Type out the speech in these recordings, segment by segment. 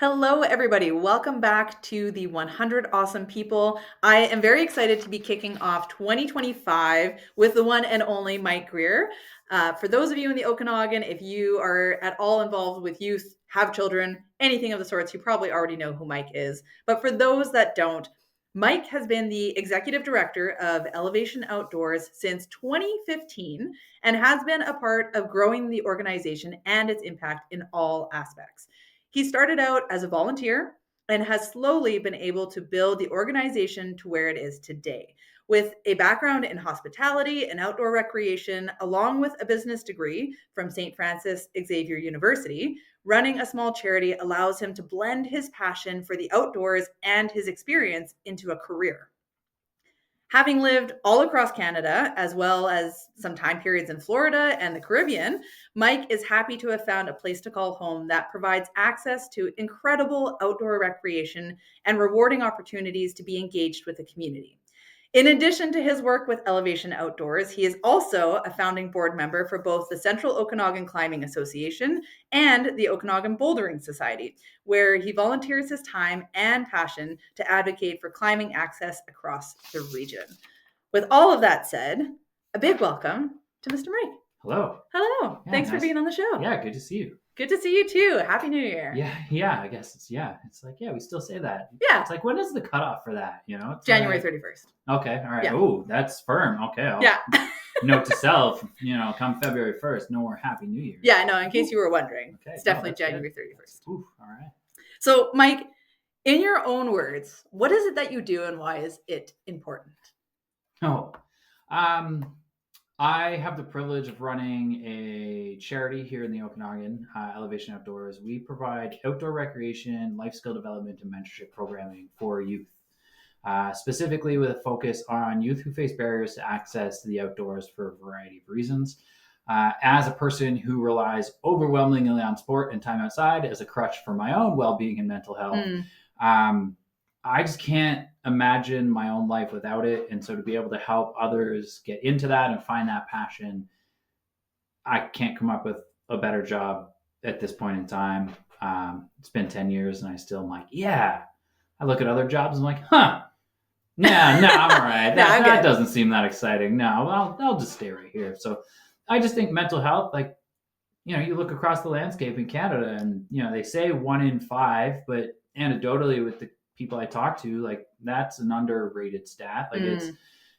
Hello, everybody. Welcome back to the 100 Awesome People. I am very excited to be kicking off 2025 with the one and only Mike Greer. For those of you in the Okanagan, if you are at all involved with youth, have children, anything of the sorts, you probably already know who Mike is. But for those that don't, Mike has been the executive director of Elevation Outdoors since 2015 and has been a part of growing the organization and its impact in all aspects. He started out as a volunteer and has slowly been able to build the organization to where it is today. With a background in hospitality and outdoor recreation, along with a business degree from St. Francis Xavier University, running a small charity allows him to blend his passion for the outdoors and his experience into a career. Having lived all across Canada, as well as some time periods in Florida and the Caribbean, Mike is happy to have found a place to call home that provides access to incredible outdoor recreation and rewarding opportunities to be engaged with the community. In addition to his work with Elevation Outdoors, he is also a founding board member for both the Central Okanagan Climbing Association and the Okanagan Bouldering Society, where he volunteers his time and passion to advocate for climbing access across the region. With all of that said, a big welcome to Mr. Mike. Hello. Hello. Yeah, Thanks for nice. being on the show. Yeah, good to see you. Good to see you too. Happy New Year. Yeah, I guess it's like, we still say that. Yeah. It's like, when is the cutoff for that? It's January like, 31st. Okay, all right. Yeah. Oh, that's firm. Okay. Yeah. Note to self, come February 1st, no more Happy New Year. Yeah, no, in case you were wondering. Okay. It's definitely January 31st. Ooh, all right. So, Mike, in your own words, what is it that you do and why is it important? I have the privilege of running a charity here in the Okanagan, Elevation Outdoors. We provide outdoor recreation, life skill development, and mentorship programming for youth, specifically with a focus on youth who face barriers to access to the outdoors for a variety of reasons. As a person who relies overwhelmingly on sport and time outside as a crutch for my own well-being and mental health, I just can't imagine my own life without it. And so to be able to help others get into that and find that passion, I can't come up with a better job at this point in time. It's been 10 years and I still am like, yeah. I look at other jobs and I'm like, no, I'm all right. That doesn't seem that exciting. No, I'll just stay right here. So I just think mental health, like, you look across the landscape in Canada and, they say 1 in 5, but anecdotally with the people I talk to, like, that's an underrated stat. Like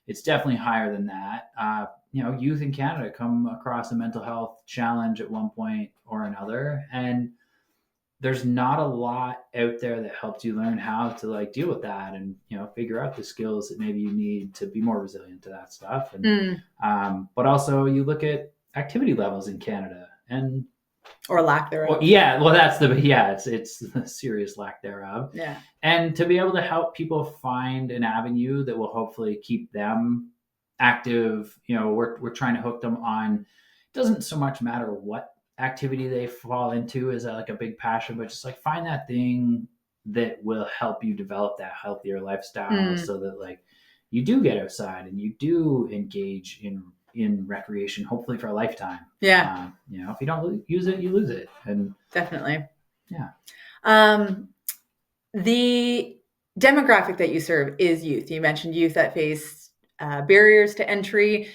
it's definitely higher than that. Youth in Canada come across a mental health challenge at one point or another, and there's not a lot out there that helps you learn how to like deal with that and figure out the skills that maybe you need to be more resilient to that stuff. And but also you look at activity levels in Canada and or lack thereof. It's a serious lack thereof. Yeah. And to be able to help people find an avenue that will hopefully keep them active, we're trying to hook them on. It doesn't so much matter what activity they fall into is like a big passion, but just like find that thing that will help you develop that healthier lifestyle so that like you do get outside and you do engage in recreation, hopefully for a lifetime. Yeah. If you don't use it, you lose it. And definitely. Yeah. The demographic that you serve is youth. You mentioned youth that face barriers to entry.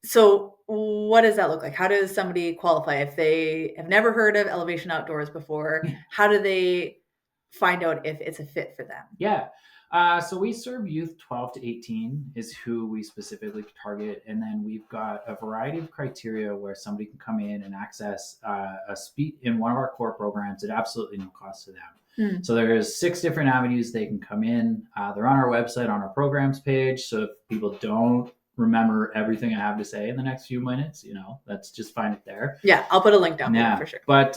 So what does that look like? How does somebody qualify if they have never heard of Elevation Outdoors before? How do they find out if it's a fit for them? Yeah. So we serve youth 12 to 18 is who we specifically target. And then we've got a variety of criteria where somebody can come in and access a speed in one of our core programs at absolutely no cost to them. So there's 6 different avenues they can come in. They're on our website, on our programs page. So if people don't remember everything I have to say in the next few minutes, let's just find it there. Yeah, I'll put a link down there for sure. But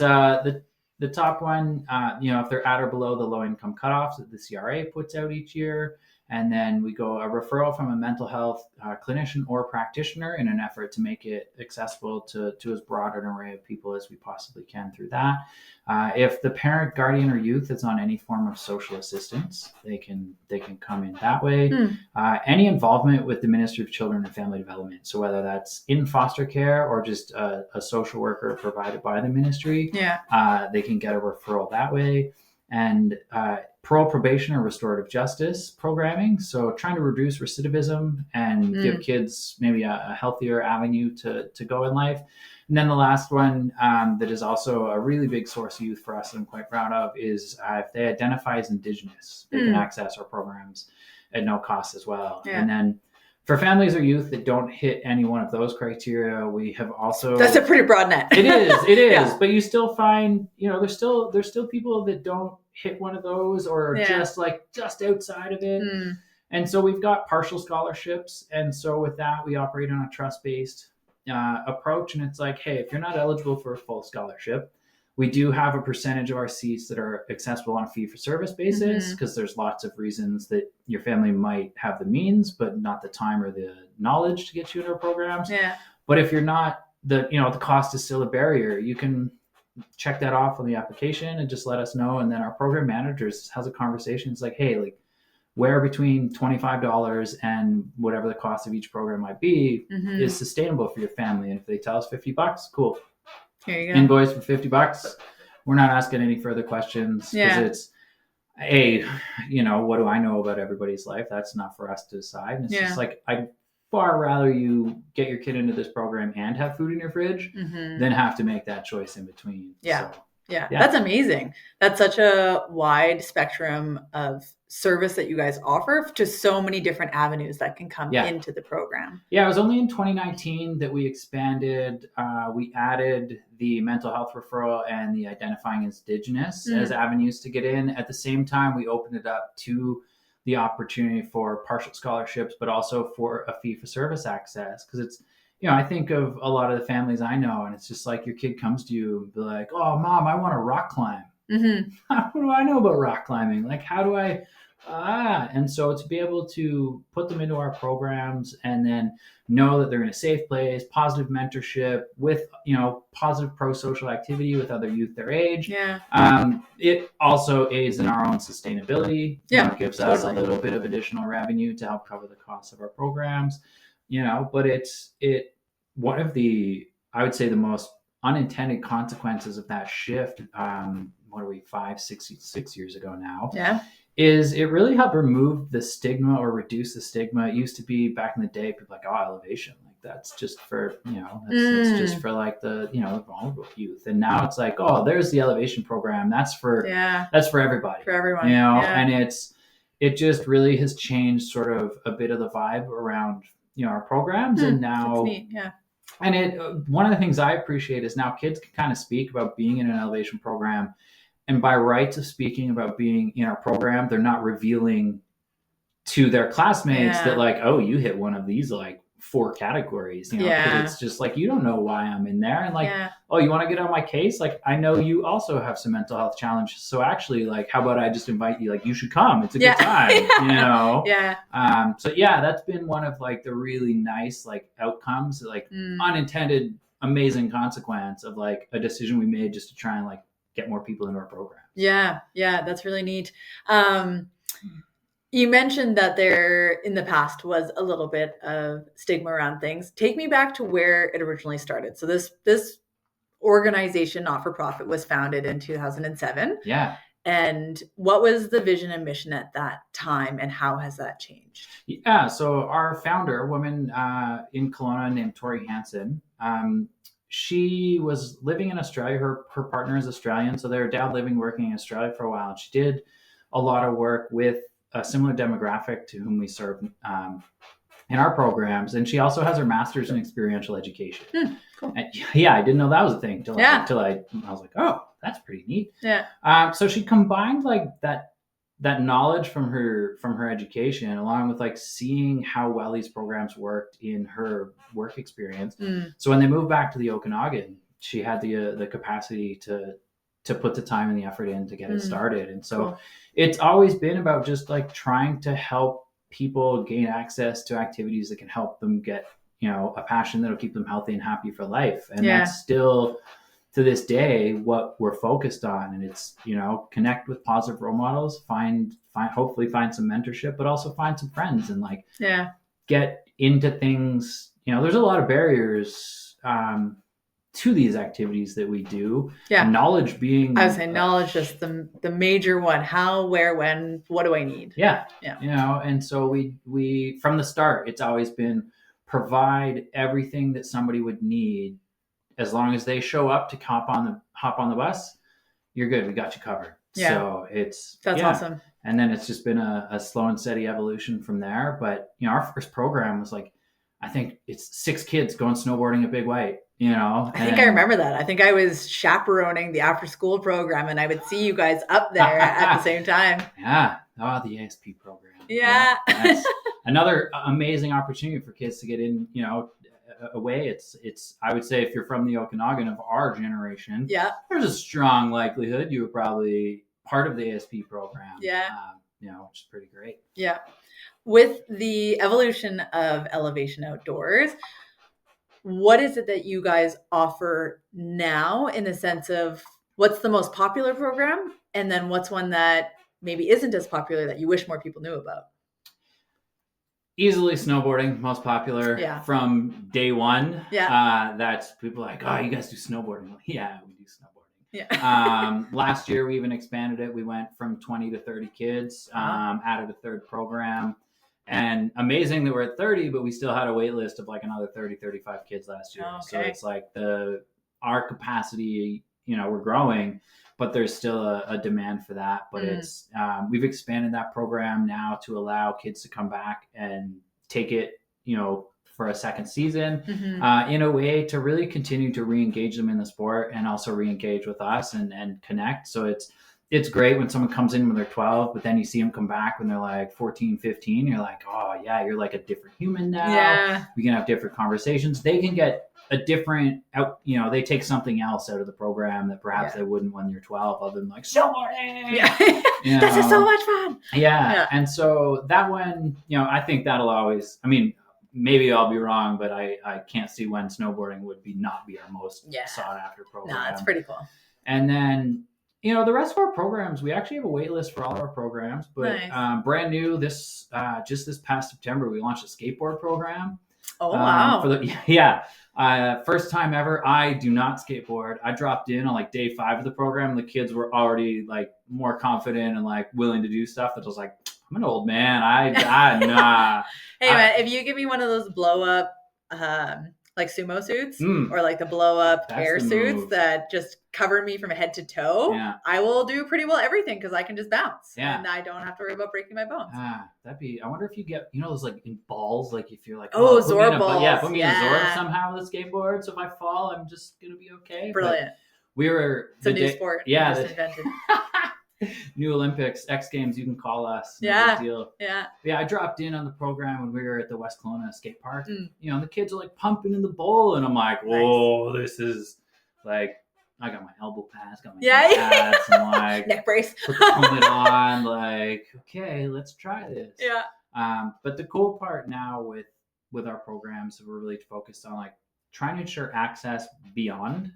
the top one, if they're at or below the low income cutoffs that the CRA puts out each year, and then we go a referral from a mental health clinician or practitioner in an effort to make it accessible to as broad an array of people as we possibly can through that. If the parent, guardian, or youth is on any form of social assistance, they can come in that way. Any involvement with the Ministry of Children and Family Development, so whether that's in foster care or just a social worker provided by the ministry, they can get a referral that way. and parole, probation, or restorative justice programming. So trying to reduce recidivism and give kids maybe a healthier avenue to go in life. And then the last one that is also a really big source of youth for us that I'm quite proud of is if they identify as Indigenous, they can access our programs at no cost as well. Yeah. And then for families or youth that don't hit any one of those criteria, we have also... That's a pretty broad net. It is. Yeah. But you still find, there's still people that don't hit one of those or just outside of it. And so we've got partial scholarships. And so with that, we operate on a trust-based approach. And it's like, hey, if you're not eligible for a full scholarship, we do have a percentage of our seats that are accessible on a fee-for-service basis, because there's lots of reasons that your family might have the means, but not the time or the knowledge to get you into our programs. Yeah. But if you're not, the cost is still a barrier. You can check that off on the application and just let us know. And then our program managers has a conversation. It's like, hey, like, where between $25 and whatever the cost of each program might be is sustainable for your family. And if they tell us $50, cool. Here you go. Invoice for $50. We're not asking any further questions, because it's, what do I know about everybody's life? That's not for us to decide. And it's just like, I'd far rather you get your kid into this program and have food in your fridge than have to make that choice in between. Yeah. So, yeah. That's amazing. That's such a wide spectrum of service that you guys offer to so many different avenues that can come into the program. Yeah, it was only in 2019 that we expanded. We added the mental health referral and the identifying as Indigenous as avenues to get in. At the same time, we opened it up to the opportunity for partial scholarships, but also for a fee-for-service access. Because it's, I think of a lot of the families I know, and it's just like your kid comes to you and be like, oh, Mom, I want to rock climb. What do I know about rock climbing? Like, how do I... and so to be able to put them into our programs and then know that they're in a safe place, positive mentorship with, positive pro-social activity with other youth their age. Yeah. It also aids in our own sustainability. Yeah. It gives us a little bit of additional revenue to help cover the costs of our programs, but it's one of the, I would say, the most unintended consequences of that shift. What are we, 6 years ago now? Yeah. Is it really helped remove the stigma or reduce the stigma. It used to be back in the day, people like, oh, elevation, like that's just for, that's just for like the, the vulnerable youth. And now it's like, oh, there's the elevation program. That's for everybody. For everyone. And it just really has changed sort of a bit of the vibe around, our programs. And now, that's neat. Yeah. And one of the things I appreciate is now kids can kind of speak about being in an elevation program. And by rights of speaking about being in our program, they're not revealing to their classmates that like, oh, you hit one of these like 4 categories, because it's just like, you don't know why I'm in there. And like, oh, you want to get on my case? Like, I know you also have some mental health challenges. So actually, like, how about I just invite you? Like, you should come. It's a good time, So that's been one of like the really nice like outcomes, like unintended, amazing consequence of like a decision we made just to try and like get more people into our program. Yeah, that's really neat. You mentioned that there in the past was a little bit of stigma around things. Take me back to where it originally started. So this organization, not-for-profit, was founded in 2007. Yeah. And what was the vision and mission at that time, and how has that changed? Yeah, so our founder, a woman in Kelowna named Tori Hansen, she was living in Australia. Her partner is Australian, so they were dad living, working in Australia for a while. She did a lot of work with a similar demographic to whom we serve in our programs, and she also has her master's in experiential education. Cool. And, I didn't know that was a thing until I was like, oh, that's pretty neat. Yeah. So she combined like that knowledge from her education, along with like seeing how well these programs worked in her work experience. So when they moved back to the Okanagan, she had the capacity to put the time and the effort in to get it started. And so it's always been about just like trying to help people gain access to activities that can help them get, a passion that'll keep them healthy and happy for life. And that's still, to this day, what we're focused on. And it's, connect with positive role models, hopefully find some mentorship, but also find some friends and like get into things. There's a lot of barriers to these activities that we do. Yeah. And knowledge being, I would say knowledge is the major one. How, where, when, what do I need? Yeah. And so we from the start, it's always been provide everything that somebody would need. As long as they show up to hop on the bus, you're good. We got you covered. Yeah. So that's awesome. And then it's just been a slow and steady evolution from there. But our first program was like, I think it's 6 kids going snowboarding at Big White. I think I remember that. I think I was chaperoning the after school program, and I would see you guys up there at the same time. Yeah. Oh, the ASP program. Yeah. That's another amazing opportunity for kids to get in, away. It's I would say if you're from the Okanagan of our generation, there's a strong likelihood you were probably part of the ASP program. Which is pretty great. Yeah. With the evolution of Elevation Outdoors, what is it that you guys offer now in the sense of what's the most popular program, and then what's one that maybe isn't as popular that you wish more people knew about? Easily snowboarding, most popular from day one. That's people like, oh, you guys do snowboarding. Like, yeah, we do snowboarding. Last year, we even expanded it. We went from 20 to 30 kids, added a third program. And amazing that we're at 30, but we still had a wait list of like another 30, 35 kids last year. Okay. So it's like our capacity, we're growing, but there's still a demand for that. But it's we've expanded that program now to allow kids to come back and take it, for a second season, in a way to really continue to re-engage them in the sport and also re-engage with us and connect. So it's great when someone comes in when they're 12, but then you see them come back when they're like 14, 15. You're like, oh yeah, you're like a different human now. Yeah. We can have different conversations. They can get a different they take something else out of the program that perhaps they wouldn't when you're 12, other than like snowboarding. This is so much fun. And so that one, I think that'll always, maybe I'll be wrong, but I can't see when snowboarding would not be our most sought after program. No, it's pretty cool. And then the rest of our programs, we actually have a wait list for all of our programs, but brand new just this past September, we launched a skateboard program. Oh, wow. First time ever. I do not skateboard. I dropped in on like day 5 of the program. The kids were already like more confident and like willing to do stuff that was like, I'm an old man. Nah. Hey man, if you give me one of those blow up, like sumo suits or like the blow up air suits that just cover me from head to toe, I will do pretty well everything because I can just bounce and I don't have to worry about breaking my bones. I wonder if you get, those like in balls, like if you're like, Zorb balls. Put me in a Zorb somehow with a skateboard. So if I fall, I'm just going to be okay. Brilliant. It's a new sport. Yeah. Just invented. New Olympics, X Games, you can call us. No big deal. I dropped in on the program when we were at the West Kelowna skate park. The kids are like pumping in the bowl, and I'm like, whoa, this is like, I got my elbow pads, got my knee pads, and like neck brace, put the helmet on, like, okay, let's try this. But the cool part now with our programs, we're really focused on like trying to ensure access beyond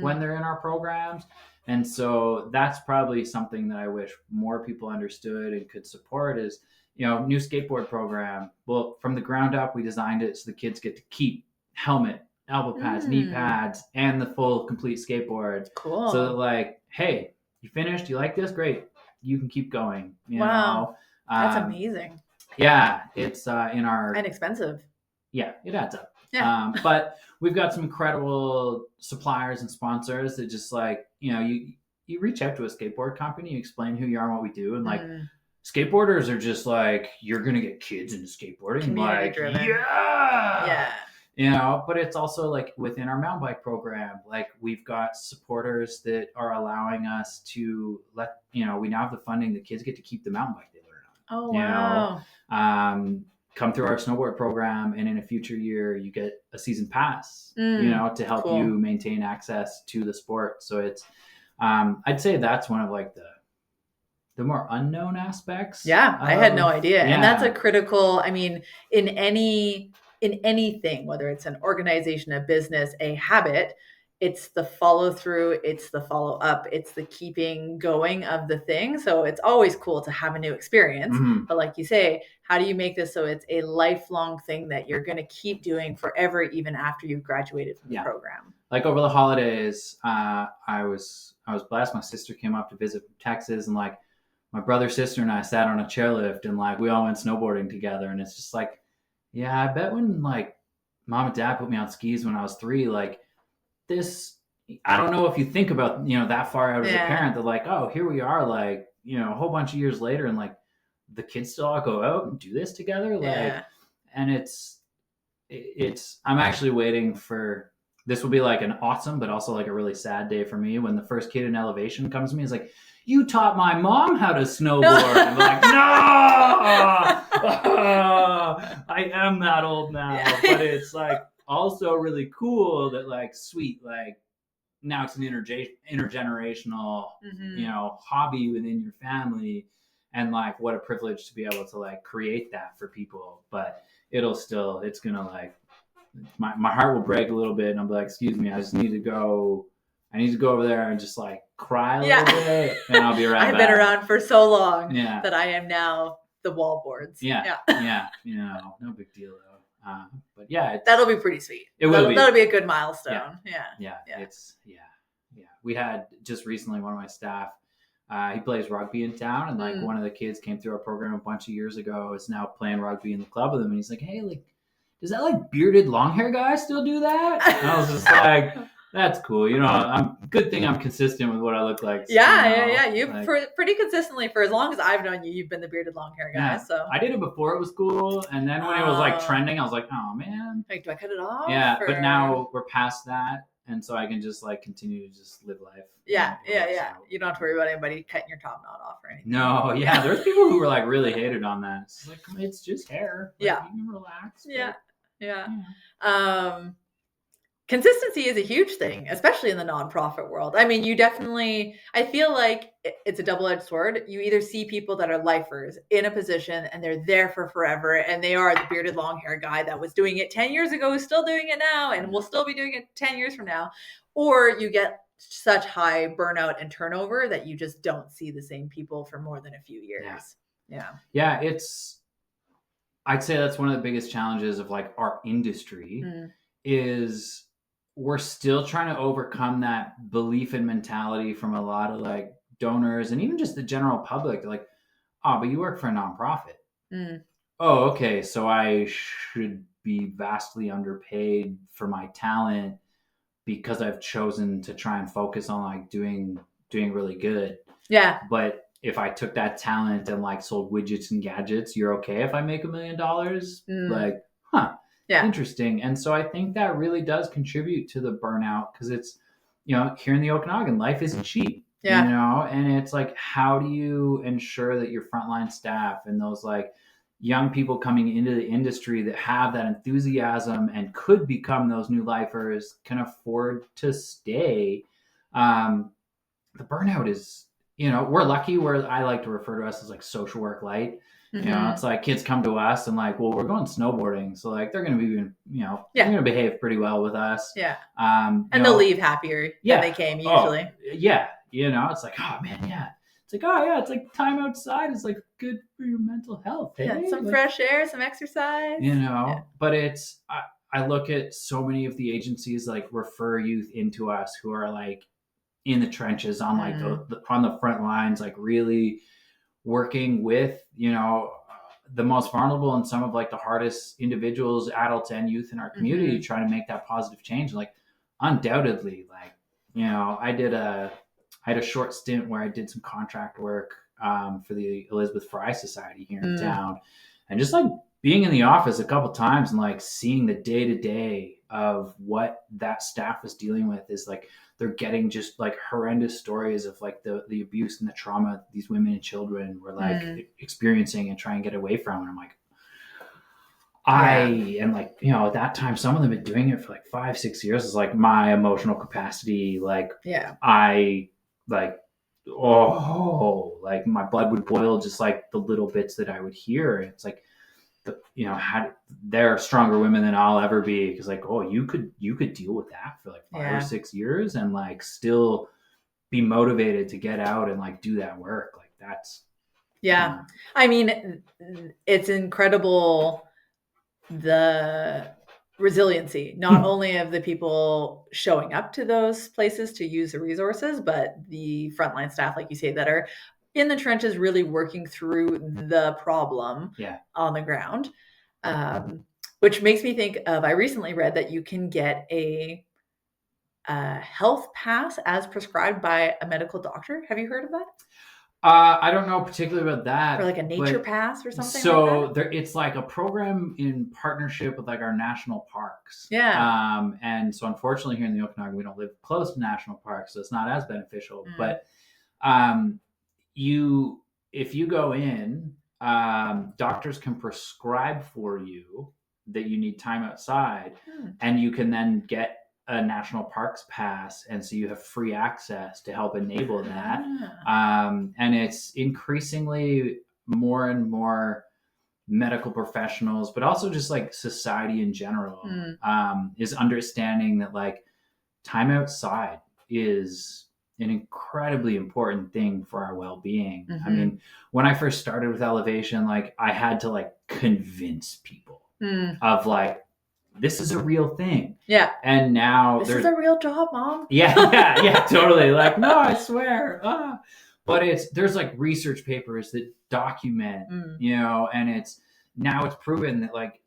when they're in our programs. And so that's probably something that I wish more people understood and could support is, new skateboard program. Well, from the ground up, we designed it so the kids get to keep helmet, elbow pads, knee pads, and the full complete skateboard. Cool. So that like, hey, you finished? You like this? Great. You can keep going. Wow. That's amazing. Yeah. It's in our... And expensive. Yeah, it adds up. Yeah. But we've got some incredible suppliers and sponsors that just like, you reach out to a skateboard company, you explain who you are and what we do. And like skateboarders are just like, you're going to get kids into skateboarding. Community driven. But it's also like within our mountain bike program, like we've got supporters that are allowing us to we now have the funding. The kids get to keep the mountain bike they learn on. Oh, wow. Come through our snowboard program, and in a future year you get a season pass to help you maintain access to the sport. So it's I'd say that's one of like the more unknown aspects. I had no idea. And that's a critical, in anything, whether it's an organization, a business, a habit, it's the follow through, it's the follow up, it's the keeping going of the thing. So it's always cool to have a new experience. Mm-hmm. But like you say, how do you make this so it's a lifelong thing that you're going to keep doing forever, even after you've graduated from the program? Like over the holidays, I was blessed. My sister came up to visit from Texas, and like my brother, sister, and I sat on a chairlift, and like we all went snowboarding together. And it's just like, yeah, I bet when like mom and dad put me on skis when I was 3, like this, I don't know if you think about, that far out as a parent, that like, oh, here we are, like, a whole bunch of years later, and like the kids still all go out and do this together. Like, and I'm actually waiting for, this will be like an awesome, but also like a really sad day for me when the first kid in elevation comes to me. Is like, you taught my mom how to snowboard. And I'm like, no, I am that old now. But it's like also really cool that like, sweet, like now it's an intergenerational, hobby within your family. And like, what a privilege to be able to like create that for people. But it's gonna like, my heart will break a little bit, and I'll be like, excuse me, I need to go over there and just like cry a little bit, and I'll be right back. I've been around for so long that I am now the wall boards. No big deal though. But yeah, that'll be pretty sweet. That'll be a good milestone. We had just recently one of my staff, he plays rugby in town, and like one of the kids came through our program a bunch of years ago, is now playing rugby in the club with him, and he's like, hey, like, does that like bearded long hair guy still do that? And I was just like, that's cool. Good thing I'm consistent with what I look like. You've like, pretty consistently for as long as I've known you, you've been the bearded long hair guy. So I did it before it was cool, and then when it was like trending, I was like, oh man, like, do I cut it off? Yeah, but now we're past that, and so I can just like continue to just live life. So. You don't have to worry about anybody cutting your top knot off or anything. No, there's people who were like really hated on that. It's like, it's just hair. Like, you can relax. Consistency is a huge thing, especially in the nonprofit world. I mean, I feel like it's a double-edged sword. You either see people that are lifers in a position and they're there for forever, and they are the bearded long hair guy that was doing it 10 years ago, is still doing it now, and will still be doing it 10 years from now. Or you get such high burnout and turnover that you just don't see the same people for more than a few years. I'd say that's one of the biggest challenges of like our industry is we're still trying to overcome that belief and mentality from a lot of like donors and even just the general public. They're like, oh, but you work for a nonprofit. Oh, okay. So I should be vastly underpaid for my talent because I've chosen to try and focus on like doing really good. Yeah. But if I took that talent and like sold widgets and gadgets, you're okay if I make $1 million? Like, huh. Yeah. Interesting. And so I think that really does contribute to the burnout, because it's, here in the Okanagan, life isn't cheap. And it's like, how do you ensure that your frontline staff and those like young people coming into the industry that have that enthusiasm and could become those new lifers can afford to stay? The burnout is, we're lucky, where I like to refer to us as like social work light. It's like kids come to us and like, well, we're going snowboarding, so like they're going to be, they're going to behave pretty well with us. And they'll leave happier than they came usually. It's like, oh man, it's like, oh yeah, it's like time outside is like good for your mental health. Some like, fresh air, some exercise. But it's I look at so many of the agencies like refer youth into us who are like in the trenches on like on the front lines, like really working with, the most vulnerable and some of like the hardest individuals, adults and youth in our community, trying to make that positive change. Like undoubtedly, like, I had a short stint where I did some contract work for the Elizabeth Fry Society here in town, and just like being in the office a couple times and like seeing the day-to-day of what that staff was dealing with is like, they're getting just like horrendous stories of like the abuse and the trauma these women and children were like experiencing and trying to get away from. And I'm like, and like, at that time, some of them had been doing it for like 5-6 years. Is like my emotional capacity. Like, I like, like my blood would boil just like the little bits that I would hear. It's like, they're stronger women than I'll ever be, because like, oh, you could deal with that for like 5 or 6 years and like still be motivated to get out and like do that work. Like that's Yeah. I mean, it's incredible, the resiliency, not only of the people showing up to those places to use the resources, but the frontline staff, like you say, that are in the trenches really working through the problem on the ground. Which makes me think of, I recently read that you can get a health pass as prescribed by a medical doctor. Have you heard of that? I don't know particularly about that. Or like a nature pass or something so like that? It's like a program in partnership with like our national parks. Yeah. And so unfortunately here in the Okanagan, we don't live close to national parks, so it's not as beneficial. But if you go in, doctors can prescribe for you that you need time outside, and you can then get a national parks pass, and so you have free access to help enable that. And it's increasingly more and more medical professionals, but also just like society in general, is understanding that like time outside is an incredibly important thing for our well-being. I mean, when I first started with Elevation, like I had to like convince people of like, this is a real thing. Yeah. And now this is a real job, Mom. Yeah, totally. Like, no, I swear. But there's like research papers that document, and it's proven that like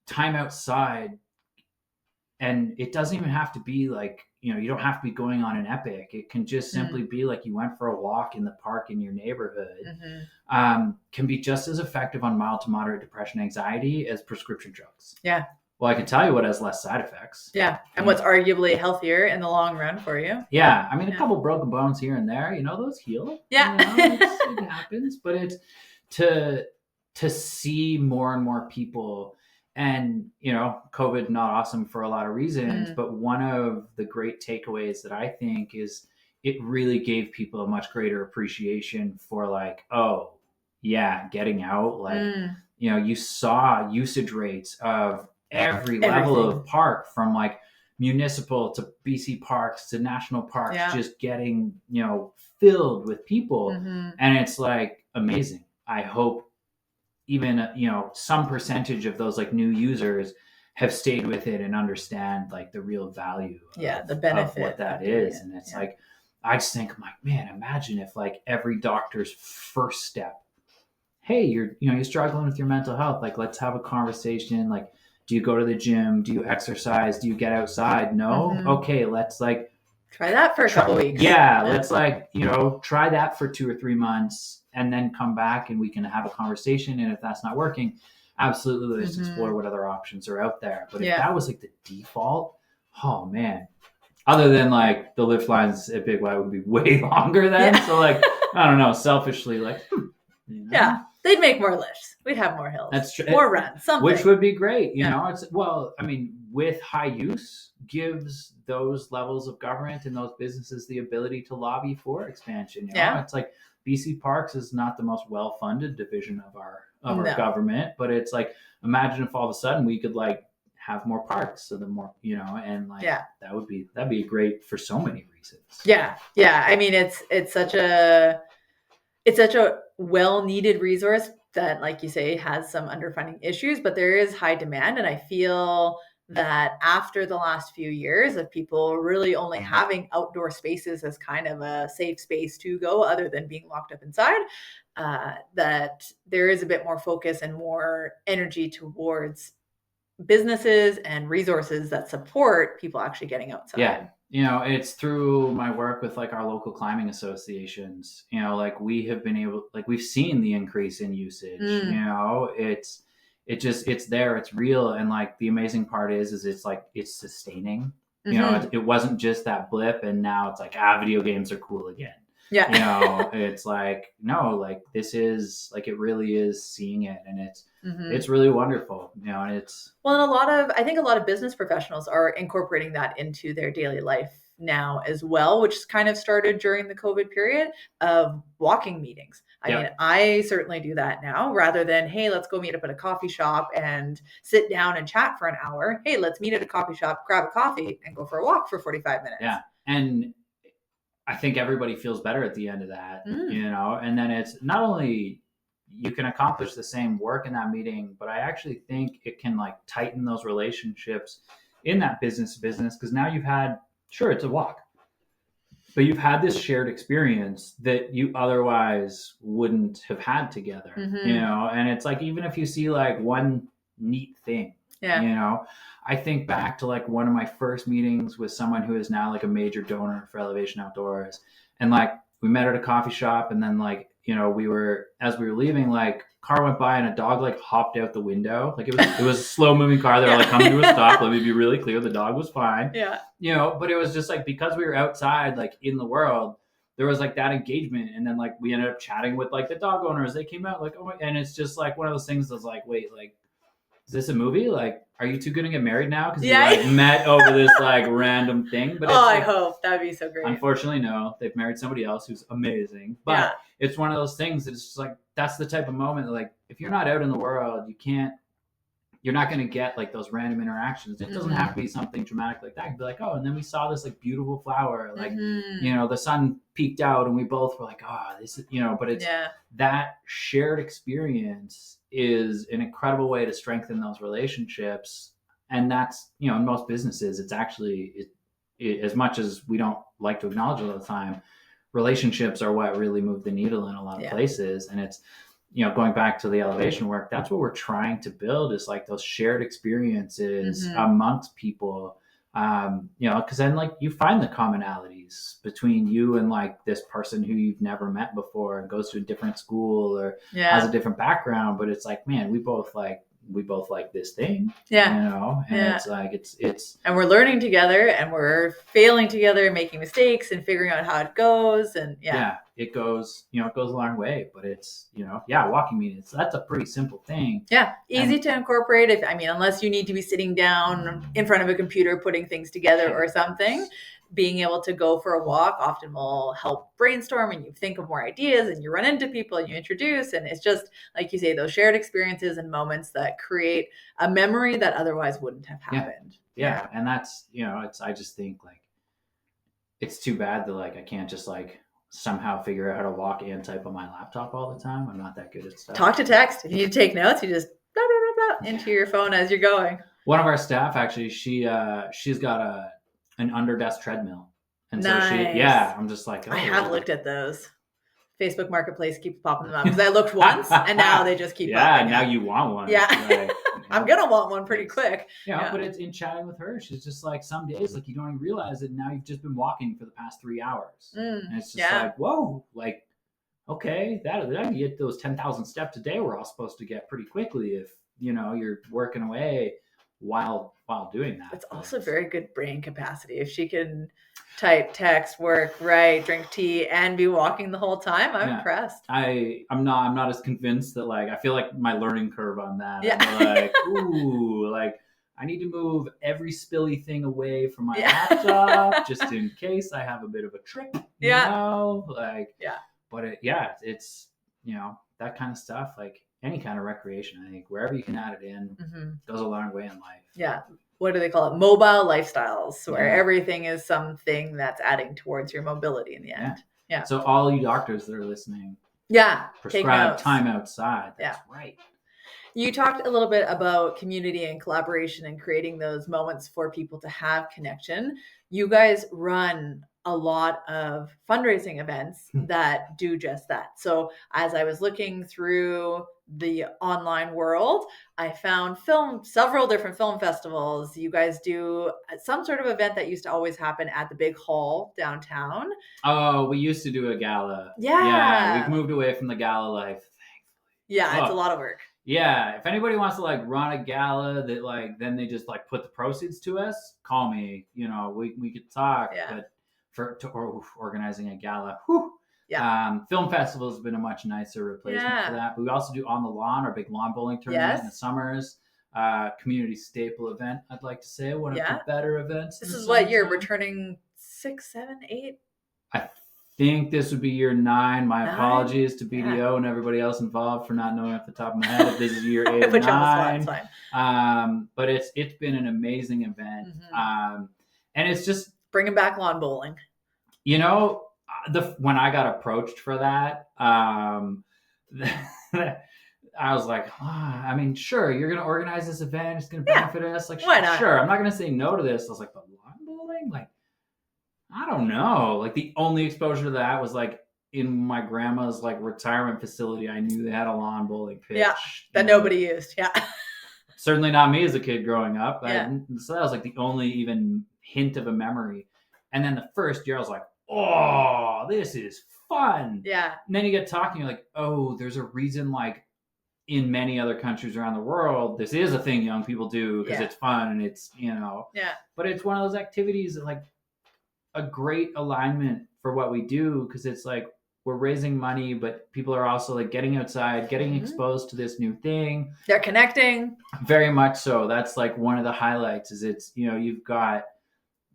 time outside, and it doesn't even have to be like, you don't have to be going on an epic. It can just simply be like you went for a walk in the park in your neighborhood, can be just as effective on mild to moderate depression, anxiety as prescription drugs. Yeah. Well, I can tell you what has less side effects. Yeah. And what's arguably healthier in the long run for you. Yeah. I mean, a couple broken bones here and there, those heal. Yeah. It happens. But it's to see more and more people, and, COVID not awesome for a lot of reasons. But one of the great takeaways that I think is it really gave people a much greater appreciation for like, oh, yeah, getting out. Like, you saw usage rates of every level of park, from like municipal to BC parks to national parks, just getting, filled with people. And it's like amazing. I hope even, some percentage of those like new users have stayed with it and understand like the real value the benefit of what that is. And it's like, I just think, I'm like, man, imagine if like every doctor's first step, hey, you're struggling with your mental health. Like, let's have a conversation. Like, do you go to the gym? Do you exercise? Do you get outside? No? Okay, let's like try that for a couple weeks. Yeah, let's like, try that for 2 or 3 months, and then come back and we can have a conversation. And if that's not working, absolutely, let's explore what other options are out there. But if that was like the default, oh man. Other than like the lift lines at Big White would be way longer then. So like, I don't know, selfishly like, yeah. They'd make more lifts. We'd have more hills. That's true. More runs, something. Which would be great. I mean, with high use gives those levels of government and those businesses the ability to lobby for expansion. It's like BC Parks is not the most well-funded division of our government, but it's like, imagine if all of a sudden we could like have more parks. So the more, and like, that'd be great for so many reasons. Yeah. Yeah. I mean, it's such a well-needed resource that, like you say, has some underfunding issues, but there is high demand. And I feel that after the last few years of people really only having outdoor spaces as kind of a safe space to go, other than being locked up inside, that there is a bit more focus and more energy towards businesses and resources that support people actually getting outside. Yeah. It's through my work with like our local climbing associations, like we've seen the increase in usage. It's there, it's real. And like the amazing part is it's like, it's sustaining. It wasn't just that blip, and now it's like, video games are cool again. Yeah. It's like, no, like this is like, it really is seeing it, and it's really wonderful, and it's, well, and I think a lot of business professionals are incorporating that into their daily life now as well, which kind of started during the COVID period of walking meetings. I mean, I certainly do that now rather than, hey, let's go meet up at a coffee shop and sit down and chat for an hour. Hey, let's meet at a coffee shop, grab a coffee, and go for a walk for 45 minutes. Yeah. And I think everybody feels better at the end of that, and then it's not only you can accomplish the same work in that meeting, but I actually think it can like tighten those relationships in that business because now you've had, sure, it's a walk, but you've had this shared experience that you otherwise wouldn't have had together, and it's like, even if you see like one neat thing, I think back to like one of my first meetings with someone who is now like a major donor for Elevation Outdoors, and like we met at a coffee shop, and then like, as we were leaving, like car went by and a dog like hopped out the window. Like it was a slow moving car. They were like coming to a stop. Let me be really clear. The dog was fine. Yeah. But it was just like, because we were outside, like in the world, there was like that engagement. And then like we ended up chatting with like the dog owners. They came out like, oh my, and it's just like one of those things that's like, wait, like, is this a movie? Like, are you two gonna get married now? Because you like met over this like random thing. But it's, I hope that'd be so great. Unfortunately, no. They've married somebody else who's amazing. But it's one of those things that it's just like, that's the type of moment that, like, if you're not out in the world, you're not going to get like those random interactions. It doesn't have to be something dramatic like that. It could be like, oh, and then we saw this like beautiful flower, like, the sun peeked out and we both were like, oh, this is, but it's that shared experience is an incredible way to strengthen those relationships. And that's, in most businesses, it's actually, as much as we don't like to acknowledge all the time, relationships are what really move the needle in a lot of places. And it's, going back to the elevation work, that's what we're trying to build, is like those shared experiences amongst people. Because then like you find the commonalities between you and like this person who you've never met before and goes to a different school or has a different background, but it's like, man, we both like this thing, and it's like, it's, and we're learning together and we're failing together and making mistakes and figuring out how it goes. And it goes, it goes a long way, but it's, walking meetings, that's a pretty simple thing. Easy to incorporate. Unless you need to be sitting down in front of a computer, putting things together or something, being able to go for a walk often will help brainstorm, and you think of more ideas, and you run into people and you introduce, and it's just like you say, those shared experiences and moments that create a memory that otherwise wouldn't have happened. And that's, I just think like, it's too bad that like I can't just like somehow figure out how to walk and type on my laptop all the time. I'm not that good at stuff. Talk to text. If you need to take notes, you just blah, blah, blah, blah, into your phone as you're going. One of our staff, actually, she's got an under desk treadmill, and so I'm just like, I have looked at those. Facebook Marketplace keeps popping them up because I looked once and now they just keep popping now up. You want one. Like, I'm gonna want one pretty quick. But it's in chatting with her, she's just like, some days like you don't even realize it, and now you've just been walking for the past 3 hours, and it's just like, whoa, like, okay, that you get those 10,000 steps a day we're all supposed to get pretty quickly if you're working away while doing that. It's also very good brain capacity. If she can type, text, work, write, drink tea, and be walking the whole time, I'm impressed. I'm not as convinced that, like, I feel like my learning curve on that. I'm like, ooh, like I need to move every spilly thing away from my laptop just in case I have a bit of a trip. But it's that kind of stuff, like any kind of recreation, I think wherever you can add it in goes a long way in life. What do they call it? Mobile lifestyles, where everything is something that's adding towards your mobility in the end. So all you doctors that are listening, prescribe time outside. That's right. You talked a little bit about community and collaboration and creating those moments for people to have connection. You guys run a lot of fundraising events that do just that. So as I was looking through the online world, I found several different film festivals. You guys do some sort of event that used to always happen at the big hall downtown. Oh, we used to do a gala. We've moved away from the gala life, thankfully. It's a lot of work. If anybody wants to like run a gala that like then they just like put the proceeds to us, call me. We could talk. But for organizing a gala, film festival has been a much nicer replacement for that. But we also do On the Lawn, our big lawn bowling tournament in the summers. Community staple event, I'd like to say, one of the better events. This is what you're returning 6, 7, 8. I think this would be year 9. My 9? apologies to BDO Yeah. and everybody else involved for not knowing off the top of my head if this is year 8 I or put you on the spot. 9. It's fine. But it's been an amazing event. And it's just bringing back lawn bowling. You know, when I got approached for that, I was like, I mean, sure, you're going to organize this event. It's going to benefit us. Like, why not? Sure, I'm not going to say no to this. I was like, but lawn bowling? Like, I don't know. Like, the only exposure to that was like in my grandma's like retirement facility. I knew they had a lawn bowling pitch. Yeah, that nobody used. Yeah. Certainly not me as a kid growing up. Yeah. So that was like the only even hint of a memory. And then the first year, I was like, oh, this is fun. Yeah. And then you get talking, you're like, oh, there's a reason, like, in many other countries around the world, this is a thing young people do because it's fun and it's, Yeah. But it's one of those activities that, like, a great alignment for what we do because it's like we're raising money, but people are also like getting outside, getting exposed to this new thing. They're connecting. Very much so. That's like one of the highlights is it's, you've got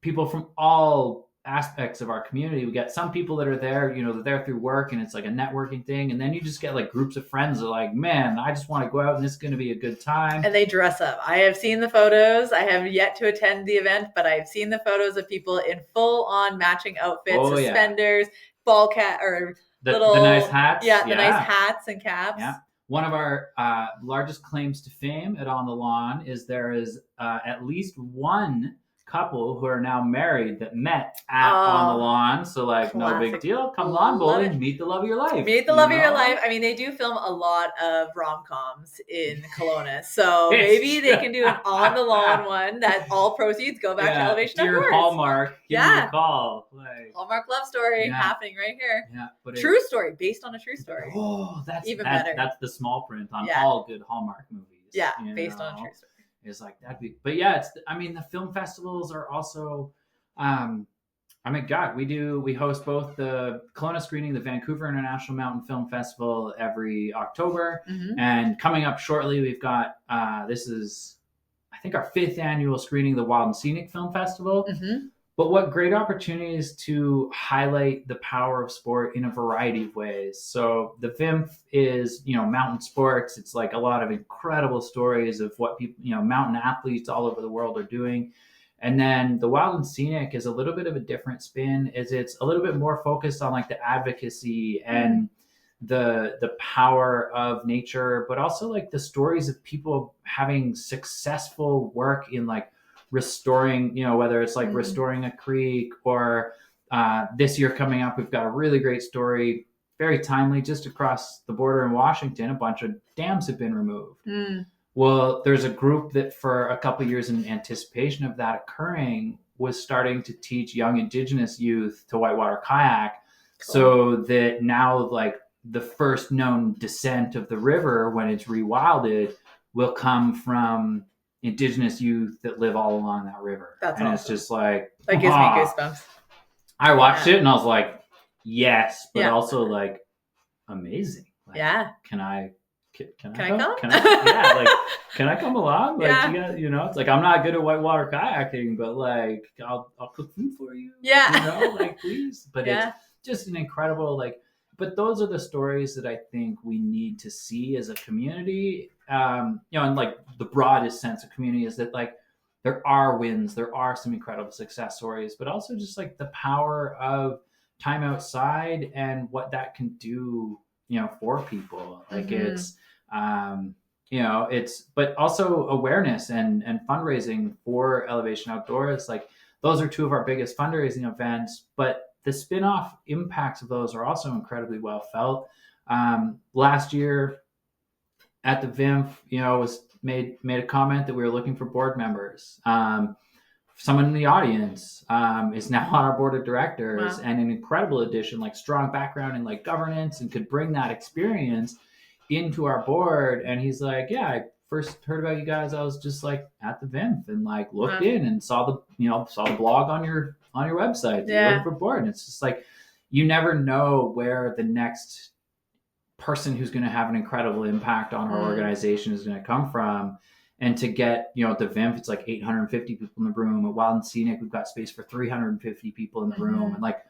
people from all aspects of our community. We got some people that are there, they're there through work and it's like a networking thing. And then you just get like groups of friends that are like, man, I just want to go out and this is going to be a good time. And they dress up. I have seen the photos. I have yet to attend the event, but I've seen the photos of people in full on matching outfits, suspenders, ball cap, or the nice hats. Yeah, the nice hats and caps. Yeah. One of our largest claims to fame at On the Lawn is there is at least one couple who are now married that met at On the Lawn. So like, no big deal. Come lawn bowling, meet the love of your life. Meet the love of your life. I mean, they do film a lot of rom-coms in Kelowna. So maybe they can do an On the Lawn one that all proceeds go back to Elevation Outdoors. Dear Hallmark, give me a call. Like, Hallmark love story happening right here. Yeah, but true story, based on a true story. Oh, that's even better. That's the small print on all good Hallmark movies. Yeah, based on a true story. Is like that'd be, but yeah, the film festivals are also, we host both the Kelowna screening, the Vancouver International Mountain Film Festival every October, and coming up shortly, we've got this is, I think, our 5th annual screening, the Wild and Scenic Film Festival. But what great opportunities to highlight the power of sport in a variety of ways. So the VIMF is, mountain sports. It's like a lot of incredible stories of what people, mountain athletes all over the world are doing. And then the Wild and Scenic is a little bit of a different spin, is it's a little bit more focused on like the advocacy and the power of nature, but also like the stories of people having successful work in like restoring, whether it's like restoring a creek or this year coming up, we've got a really great story, very timely, just across the border in Washington, a bunch of dams have been removed. Well, there's a group that for a couple of years in anticipation of that occurring was starting to teach young Indigenous youth to whitewater kayak. Cool. So that now like the first known descent of the river when it's rewilded will come from Indigenous youth that live all along that river. That's awesome. It's just like, that gives me goosebumps. I watched it and I was like, yes, but also like amazing. Like, can I come? Can I come along? Like, it's like, I'm not good at whitewater kayaking, but like, I'll cook food for you. Like, please. But it's just an incredible, like, but those are the stories that I think we need to see as a community. And like the broadest sense of community is that like there are wins, there are some incredible success stories, but also just like the power of time outside and what that can do, for people. Like it's, but also awareness and fundraising for Elevation Outdoors. Like those are 2 of our biggest fundraising events, but the spin-off impacts of those are also incredibly well felt. Last year at the VIMF, was made a comment that we were looking for board members. Someone in the audience is now on our board of directors and an incredible addition, like strong background in like governance and could bring that experience into our board. And he's like, yeah, I first heard about you guys. I was just like at the VIMF and like looked in and saw the blog on your website. Looking for board. And it's just like, you never know where the next person who's going to have an incredible impact on our organization is going to come from. And to get, at the VIMF, it's like 850 people in the room. At Wild and Scenic, we've got space for 350 people in the room. And like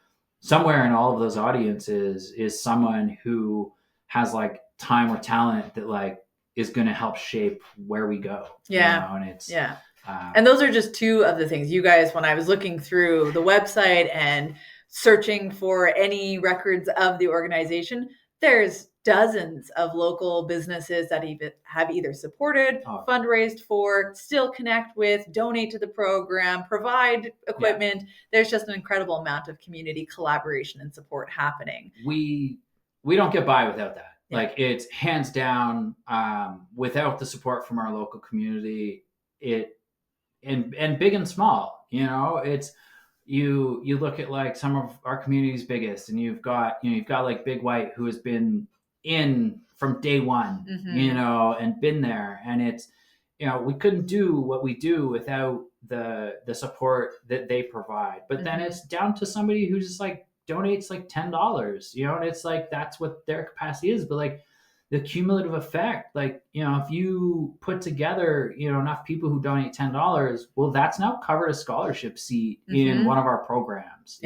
somewhere in all of those audiences is someone who has like time or talent that like is going to help shape where we go. And it's, and those are just two of the things you guys, when I was looking through the website and searching for any records of the organization, there's dozens of local businesses that have either supported, fundraised for, still connect with, donate to the program, provide equipment. There's just an incredible amount of community collaboration and support happening. We don't get by without that. Like it's hands down, without the support from our local community, and big and small, it's, you look at like some of our community's biggest, and you've got like Big White, who has been in from day one, and been there. And it's, we couldn't do what we do without the support that they provide. But then it's down to somebody who just like donates like $10, and it's like, that's what their capacity is. But like the cumulative effect, like, if you put together, enough people who donate $10, well, that's now covered a scholarship seat in one of our programs.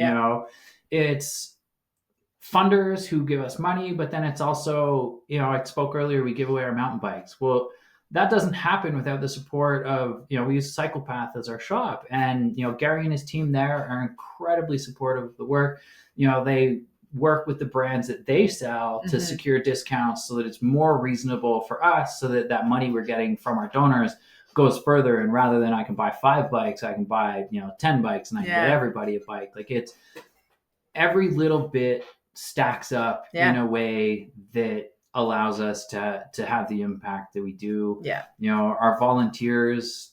It's funders who give us money, but then it's also, I spoke earlier, we give away our mountain bikes. Well, that doesn't happen without the support of, we use CyclePath as our shop, and, Gary and his team there are incredibly supportive of the work. They work with the brands that they sell to secure discounts so that it's more reasonable for us, so that that money we're getting from our donors goes further. And rather than I can buy 5 bikes, I can buy, 10 bikes, and I can get everybody a bike. Like it's every little bit stacks up in a way that allows us to have the impact that we do. Our volunteers,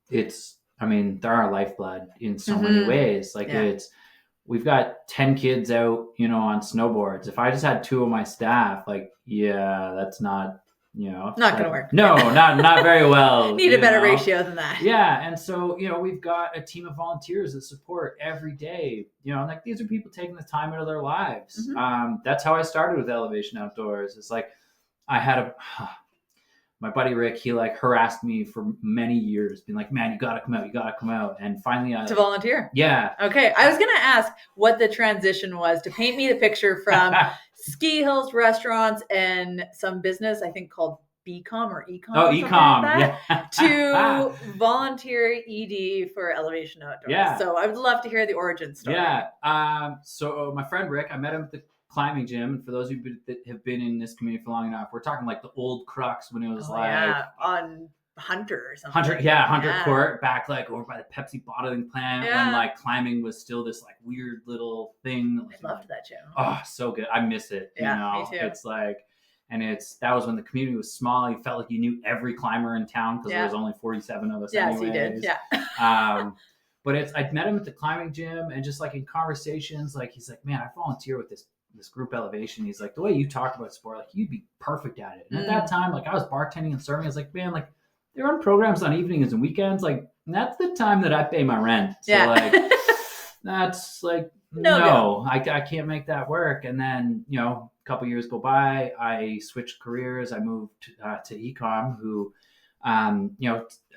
they're our lifeblood in so many ways. Like we've got 10 kids out, on snowboards. If I just had 2 of my staff, like, that's not, not going to work. No, not very well. Need a better ratio than that. Yeah. And so, we've got a team of volunteers that support every day, like these are people taking the time out of their lives. That's how I started with Elevation Outdoors. It's like, I had my buddy Rick, he like harassed me for many years, being like, man, you gotta come out. And finally to volunteer. Yeah. Okay. I was going to ask what the transition was to paint me the picture from ski hills, restaurants, and some business, I think called BCom or Ecom. Oh, Ecom. Like to volunteer ED for Elevation Outdoors. Yeah. So I would love to hear the origin story. Yeah. So my friend Rick, I met him at the climbing gym. And for those of you that have been in this community for long enough, we're talking like the old crux when it was on Hunter or something. Hunter Court, back like over by the Pepsi bottling plant, when like climbing was still this like weird little thing. I loved that gym. Oh, so good. I miss it. Me too. It's like, and that was when the community was small. You felt like you knew every climber in town because there was only 47 of us. Yes, you did. Yeah. But I met him at the climbing gym, and just like in conversations, like he's like, man, I volunteer with this group Elevation. He's like, the way you talk about sport, like you'd be perfect at it. And at that time, like I was bartending and serving. I was like, man, like they run programs on evenings and weekends. Like that's the time that I pay my rent. So like, that's like, no, I can't make that work. And then, a couple years go by, I switched careers. I moved to Ecom, who,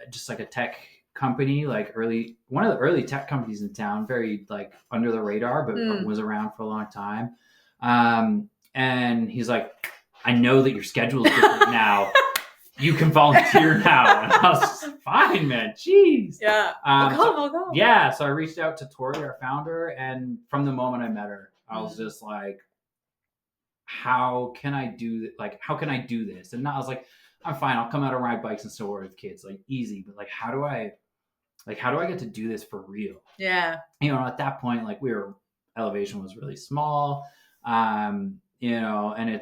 just like a tech company, like one of the early tech companies in town, very like under the radar, but was around for a long time. And he's like, I know that your schedule is different now. You can volunteer now. And I was just, fine, man. Jeez. Yeah. I'll go. Yeah. So I reached out to Tori, our founder, and from the moment I met her, I was just like, how can I do this? And I was like, I'm fine. I'll come out and ride bikes and snowboard with kids, like easy. But like, how do I get to do this for real? Yeah. At that point, like Elevation was really small. And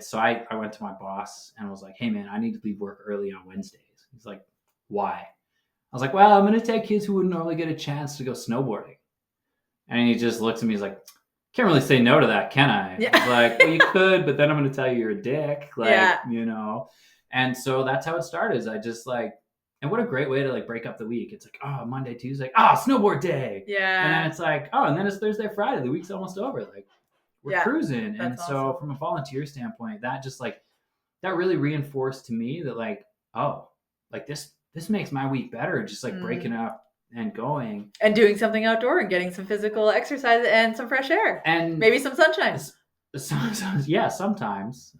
so I went to my boss and was like, hey man, I need to leave work early on Wednesdays. He's like, why? I was like, well, I'm going to take kids who wouldn't normally get a chance to go snowboarding. And he just looks at me, he's like, can't really say no to that, can I? Yeah. I was like, well, you could, but then I'm going to tell you you're a dick. Like, And so that's how it started. Is I just like, and what a great way to like break up the week. It's like, oh, Monday, Tuesday, snowboard day. Yeah. And then it's like, and then it's Thursday, Friday. The week's almost over. Like, we're cruising. And That's so awesome. from a volunteer standpoint, that just like, that really reinforced to me that like, like this this makes my week better, just like breaking up and going. And doing something outdoor and getting some physical exercise and some fresh air. And maybe some sunshine. Yeah, sometimes.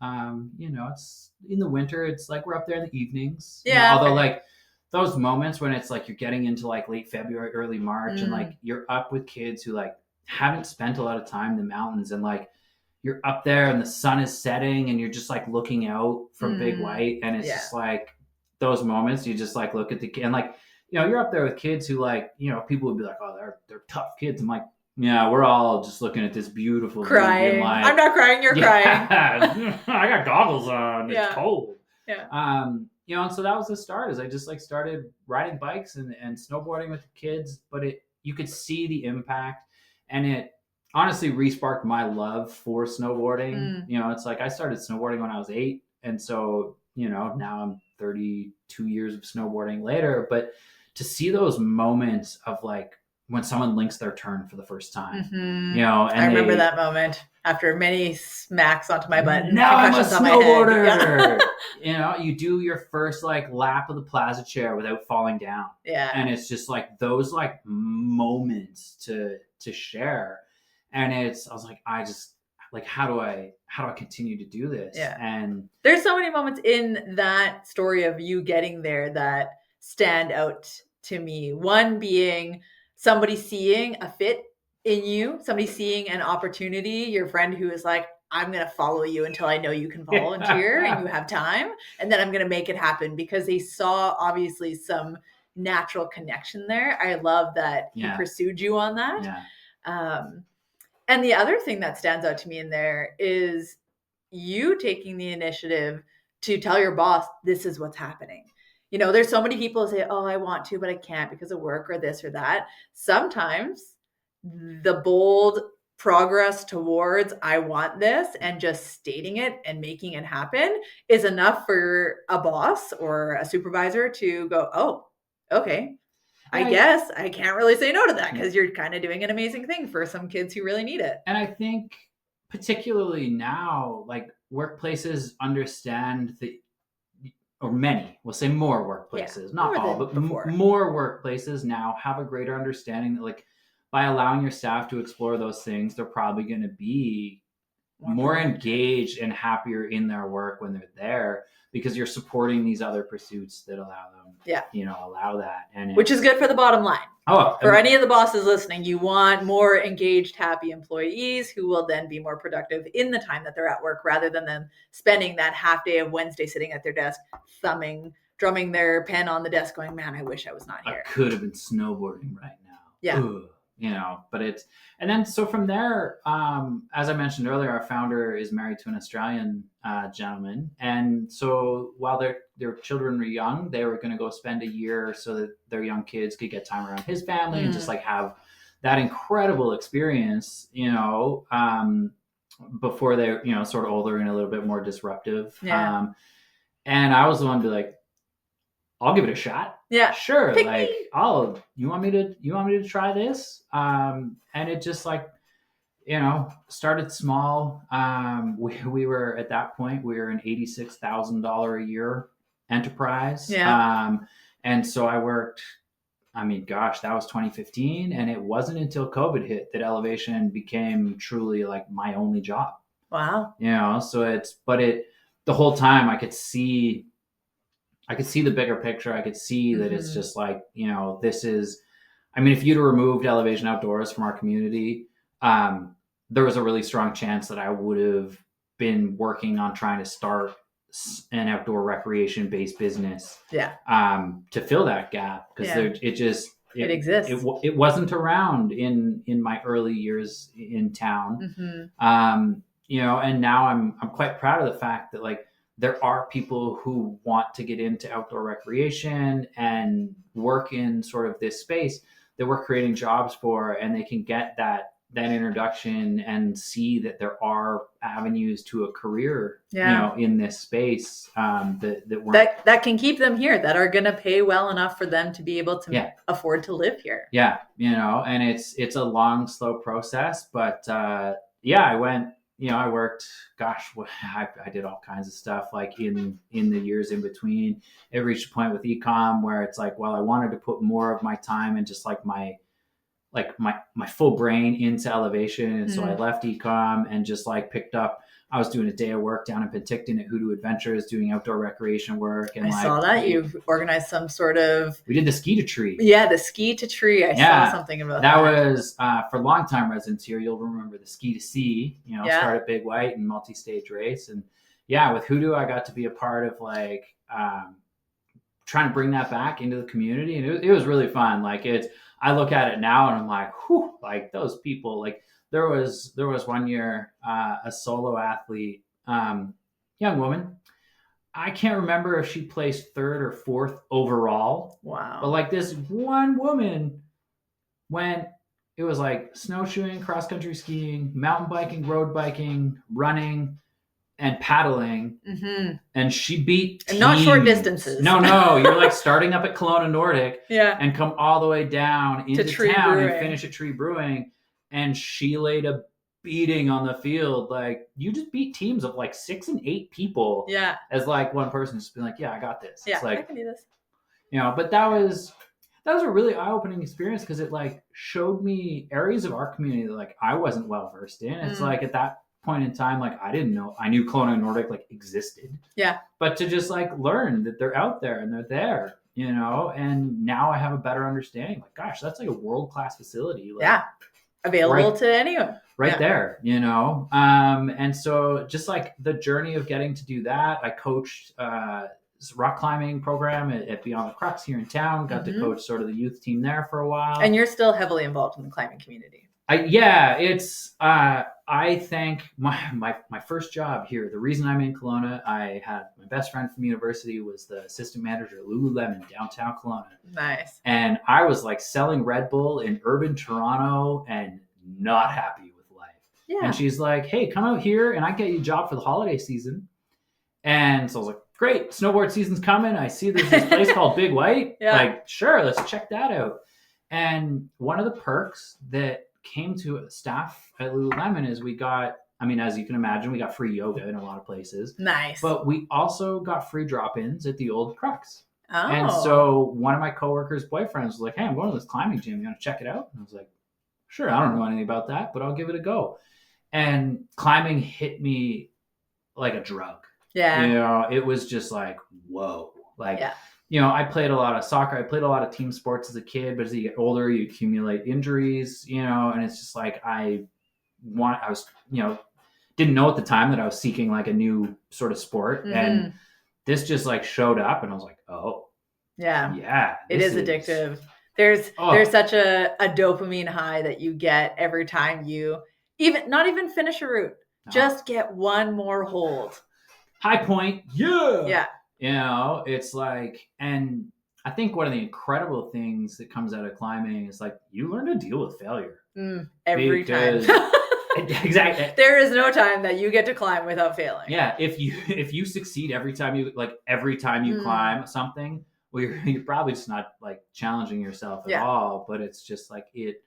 It's in the winter, it's like we're up there in the evenings. Yeah. Although like those moments when it's like you're getting into like late February, early March, and like you're up with kids who like haven't spent a lot of time in the mountains, and like you're up there and the sun is setting and you're just like looking out from Big White, and it's just like those moments you just like look at the kid and like, you're up there with kids who like, people would be like, oh, they're tough kids. I'm like, yeah, we're all just looking at this beautiful crying. Like, I'm not crying, you're crying. I got goggles on. It's cold. Yeah. And so that was the start. Is I just like started riding bikes and snowboarding with the kids, but you could see the impact, and it honestly re-sparked my love for snowboarding. It's like I started snowboarding when I was 8, and so now I'm 32 years of snowboarding later. But to see those moments of like when someone links their turn for the first time, and I remember that moment after many smacks onto my butt. Now I'm a snowboarder. You do your first like lap of the plaza chair without falling down. Yeah. And it's just like those like moments to share. And I was like, how do I continue to do this? Yeah. And there's so many moments in that story of you getting there that stand out to me. One being somebody seeing a fit in you, somebody seeing an opportunity, your friend who is like, I'm going to follow you until I know you can volunteer and you have time, and then I'm going to make it happen, because they saw obviously some natural connection there. I love that he pursued you on that. Yeah. And the other thing that stands out to me in there is you taking the initiative to tell your boss, this is what's happening. There's so many people who say, oh, I want to, but I can't because of work or this or that. Sometimes the bold progress towards I want this and just stating it and making it happen is enough for a boss or a supervisor to go, oh, okay, I guess I can't really say no to that, because you're kind of doing an amazing thing for some kids who really need it. And I think particularly now, like workplaces understand or many, we'll say more workplaces, not all, but more workplaces now have a greater understanding that like by allowing your staff to explore those things, they're probably going to be more engaged and happier in their work when they're there, because you're supporting these other pursuits that allow them, allow that. And which is good for the bottom line. Oh, for any of the bosses listening, you want more engaged, happy employees who will then be more productive in the time that they're at work, rather than them spending that half day of Wednesday sitting at their desk, drumming their pen on the desk going, man, I wish I was not here. I could have been snowboarding right now. Yeah. Ugh. But and then so from there, as I mentioned earlier, our founder is married to an Australian gentleman. And so while their children were young, they were going to go spend a year so that their young kids could get time around his family and just like have that incredible experience, before they're, sort of older and a little bit more disruptive. Yeah. And I was the one to be like, I'll give it a shot. Yeah, sure. Pick like, me. You want me to try this? And it just like, started small. We were at that point, we were an $86,000 a year enterprise. Yeah. And so I worked, that was 2015. And it wasn't until COVID hit that Elevation became truly like my only job. Wow. So the whole time I could see the bigger picture. I could see that it's just like, this is, if you'd have removed Elevation Outdoors from our community, there was a really strong chance that I would have been working on trying to start an outdoor recreation based business. Yeah. To fill that gap, because it exists. It wasn't around in my early years in town. And now I'm quite proud of the fact that like, there are people who want to get into outdoor recreation and work in sort of this space that we're creating jobs for, and they can get that introduction and see that there are avenues to a career, in this space, that can keep them here, that are going to pay well enough for them to be able to afford to live here. Yeah. And it's a long, slow process, but I went, I worked, gosh, I did all kinds of stuff like in the years in between. It reached a point with ecom where it's like, well, I wanted to put more of my time and just like my full brain into elevation. And so I left ecom and just like picked up, I was doing a day of work down in Penticton at Hoodoo Adventures, doing outdoor recreation work. And I saw that you organized some sort of. We did the ski to tree. Yeah, the ski to tree. I saw something about that. That was for longtime residents here. You'll remember the ski to sea. Start at Big White and multi-stage race. And with Hoodoo, I got to be a part of like trying to bring that back into the community, and it was really fun. Like I look at it now and I'm like, whew, like those people, like there was one year, a solo athlete, young woman. I can't remember if she placed 3rd or 4th overall. Wow. But like this one woman went, it was like snowshoeing, cross country skiing, mountain biking, road biking, running, and paddling, and she beat teams. And not short distances. No, you're like starting up at Kelowna Nordic, and come all the way down into town and finish at Tree Brewing, and she laid a beating on the field. Like you just beat teams of like 6 and 8 people. Yeah, as like one person just being like, yeah, I got this. Yeah, it's like, I can do this. But that was a really eye-opening experience because it like showed me areas of our community that like I wasn't well versed in. It's like at that point in time, like I didn't know. I knew Kelowna Nordic like existed. Yeah. But to just like learn that they're out there and they're there, and now I have a better understanding. Like, gosh, that's like a world-class facility. Like, available to anyone. Right there, and so just like the journey of getting to do that, I coached rock climbing program at Beyond the Crux here in town. Got to coach sort of the youth team there for a while. And you're still heavily involved in the climbing community. I think my first job here, the reason I'm in Kelowna, I had my best friend from university was the assistant manager at Lululemon downtown Kelowna. Nice. And I was like selling Red Bull in urban Toronto and not happy with life. Yeah. And she's like, hey, come out here and I get you a job for the holiday season. And so I was like, great, snowboard season's coming. I see there's this place called Big White. Like, sure, let's check that out. And one of the perks that came to staff at Lululemon is we got, as you can imagine, we got free yoga in a lot of places. Nice. But we also got free drop-ins at the old Crux. Oh. And so one of my coworkers' boyfriends was like, hey, I'm going to this climbing gym. You want to check it out? And I was like, sure, I don't know anything about that, but I'll give it a go. And climbing hit me like a drug. Yeah. It was just like, whoa. Like, I played a lot of soccer. I played a lot of team sports as a kid, but as you get older, you accumulate injuries, and it's just like, didn't know at the time that I was seeking like a new sort of sport. And this just like showed up and I was like, oh, yeah, it is addictive. There's such a dopamine high that you get every time you not even finish a route, just get one more hold. High point. Yeah. It's like, and I think one of the incredible things that comes out of climbing is like, you learn to deal with failure. Every time. Exactly. There is no time that you get to climb without failing. Yeah. If you succeed every time you climb something, well, you're probably just not like challenging yourself at all, but it's just like it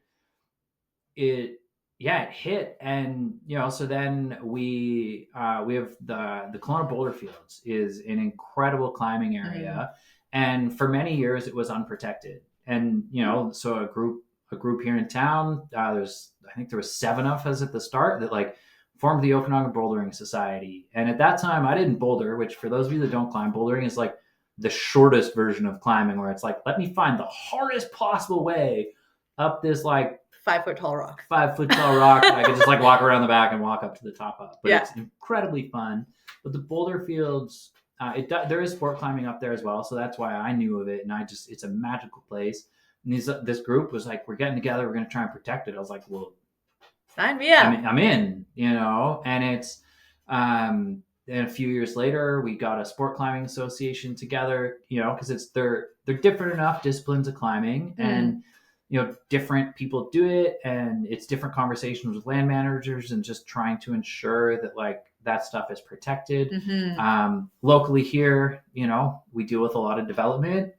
hit. And so then we have the Kelowna Boulder Fields is an incredible climbing area, and for many years it was unprotected. And so a group here in town, I think there was 7 of us at the start that like formed the Okanagan Bouldering Society. And at that time I didn't boulder, which for those of you that don't climb, bouldering is like the shortest version of climbing, where it's like, let me find the hardest possible way up this like 5 foot tall rock. 5 foot tall rock. I could just like walk around the back and walk up to the top of. But it's incredibly fun. But the Boulder Fields, there is sport climbing up there as well, so that's why I knew of it. And it's a magical place. And this group was like, we're getting together, we're going to try and protect it. I was like, well, sign me up. I'm in, And it's then a few years later, we got a sport climbing association together, because they're different enough disciplines of climbing, and different people do it, and it's different conversations with land managers and just trying to ensure that like that stuff is protected. Locally here, we deal with a lot of development.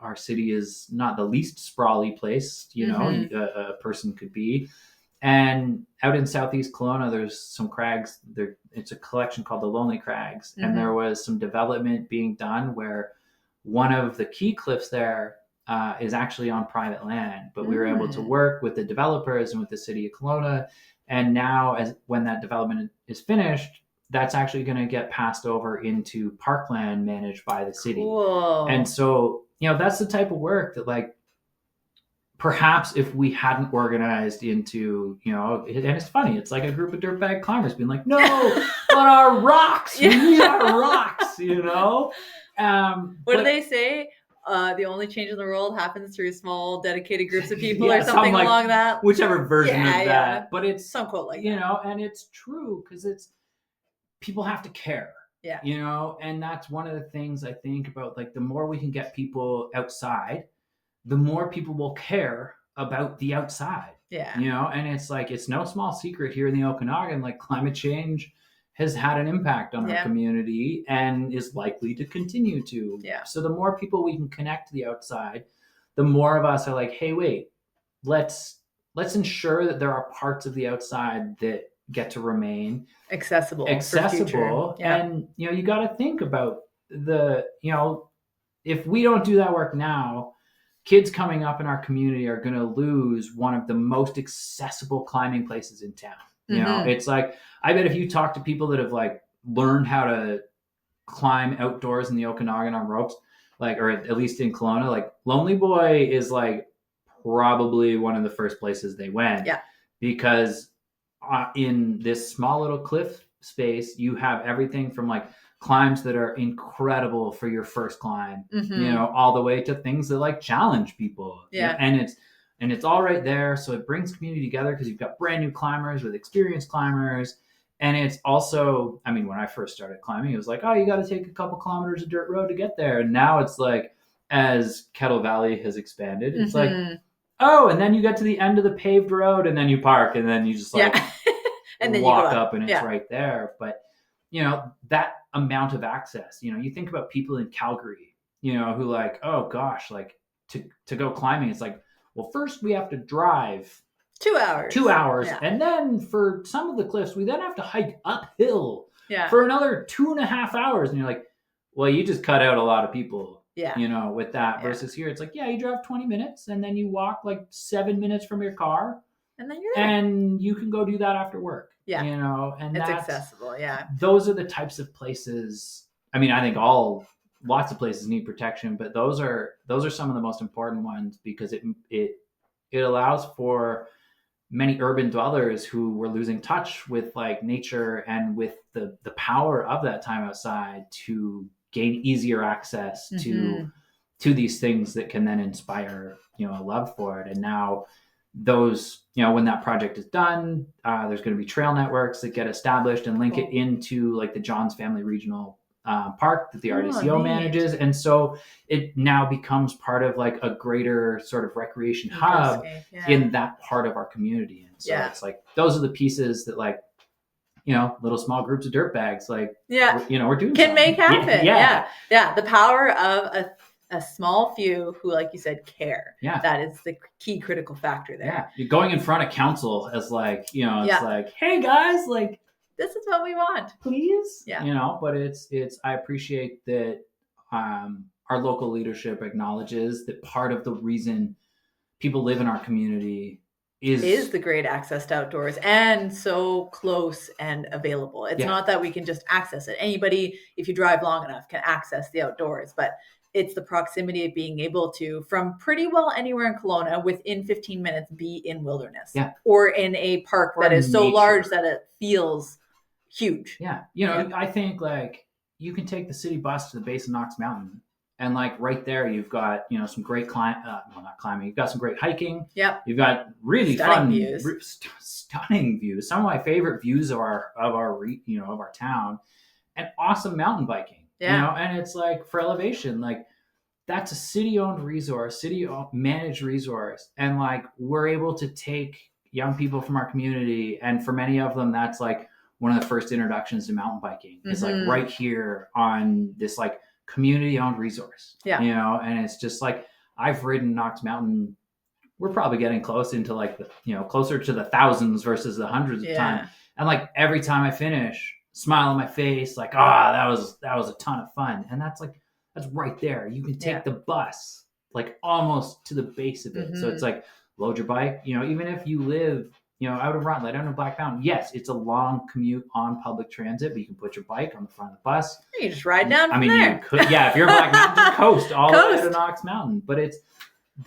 Our city is not the least sprawly place, a person could be. And out in southeast Kelowna, there's some crags. There, it's a collection called the Lonely Crags, and there was some development being done where one of the key cliffs there is actually on private land. But we were able to work with the developers and with the city of Kelowna, and now, as when that development is finished, that's actually going to get passed over into parkland managed by the city. Cool. And so, that's the type of work that, like, perhaps if we hadn't organized into, and it's funny, it's like a group of dirtbag climbers being like, no, but our rocks, we need our rocks, What do they say? The only change in the world happens through small, dedicated groups of people, or something along that. Whichever version of that. Yeah. But it's some quote like that. And it's true, because it's, people have to care. Yeah. And that's one of the things I think about, like, the more we can get people outside, the more people will care about the outside. Yeah. And it's like, it's no small secret here in the Okanagan, like, climate change has had an impact on our community and is likely to continue to. Yeah. So the more people we can connect to the outside, the more of us are like, hey, wait, let's ensure that there are parts of the outside that get to remain accessible. Yeah. And, you got to think about if we don't do that work now, kids coming up in our community are going to lose one of the most accessible climbing places in town. It's like, I bet if you talk to people that have, like, learned how to climb outdoors in the Okanagan on ropes, like, or at least in Kelowna, like, Lonely Boy is, like, probably one of the first places they went. Yeah. Because in this small little cliff space, you have everything from, like, climbs that are incredible for your first climb, all the way to things that, like, challenge people. Yeah. And it's all right there. So it brings community together because you've got brand new climbers with experienced climbers. And it's also, I mean, when I first started climbing, it was like, oh, you got to take a couple kilometers of dirt road to get there. And now it's like, as Kettle Valley has expanded, it's like, oh, and then you get to the end of the paved road and then you park and then you just, like, and then walk you go up and it's right there. But, that amount of access, you think about people in Calgary, who, like, oh gosh, like, to go climbing, it's like, well, first we have to drive 2 hours. 2 hours. Yeah. And then for some of the cliffs, we then have to hike uphill yeah. for another 2.5 hours. And you're like, well, you just cut out a lot of people, yeah. you know, with that. Versus here, it's like, yeah, you drive 20 minutes and then you walk like 7 minutes from your car. And then you're there. And you can go do that after work. Yeah. You know, and it's that's accessible. Yeah. Those are the types of places. I mean, I think lots of places need protection, but those are some of the most important ones because it allows for many urban dwellers who were losing touch with like nature and with the power of that time outside to gain easier access to these things that can then inspire, you know, a love for it. And now those, you know, when that project is done, there's going to be trail networks that get established and link it into like the Johns Family Regional Park that the RDCO manages. And so it now becomes part of like a greater sort of recreation hub in that part of our community. And so it's like, those are the pieces that like, you know, little small groups of dirtbags, like, you know, we're doing can make happen. Yeah. The power of a small few who, like you said, care. Yeah. That is the key critical factor there. Yeah. You're going in front of council as like, you know, it's like, hey guys, like, this is what we want, please. Yeah. You know, but it's, I appreciate that our local leadership acknowledges that part of the reason people live in our community is the great access to outdoors and so close and available. It's not that we can just access it. Anybody, if you drive long enough, can access the outdoors, but it's the proximity of being able to, from pretty well anywhere in Kelowna, within 15 minutes, be in wilderness or in a park that is so large that it feels huge. Yeah. You know, I think like you can take the city bus to the base of Knox Mountain and like right there, you've got, you know, some great not climbing. You've got some great hiking. Yep. You've got really stunning fun, stunning views. Some of my favorite views of our town, and awesome mountain biking. Yeah. You know, and it's like for elevation, like that's a city-owned resource, city-managed resource, and like we're able to take young people from our community, and for many of them, that's like one of the first introductions to mountain biking. It's like right here on this like community-owned resource. Yeah. You know, and it's just like I've ridden Knox Mountain. we're probably getting close into like the, closer to the thousands versus the hundreds of times. And like every time I finish, smile on my face, like, that was a ton of fun. And that's right there. You can take the bus like almost to the base of it. So it's like, load your bike, even if you live, out of Rutland, out in Black Mountain. Yes, it's a long commute on public transit, but you can put your bike on the front of the bus. You just ride down from there. You could, if you're in Black Mountain, just coast all the way to Knox Mountain. But it's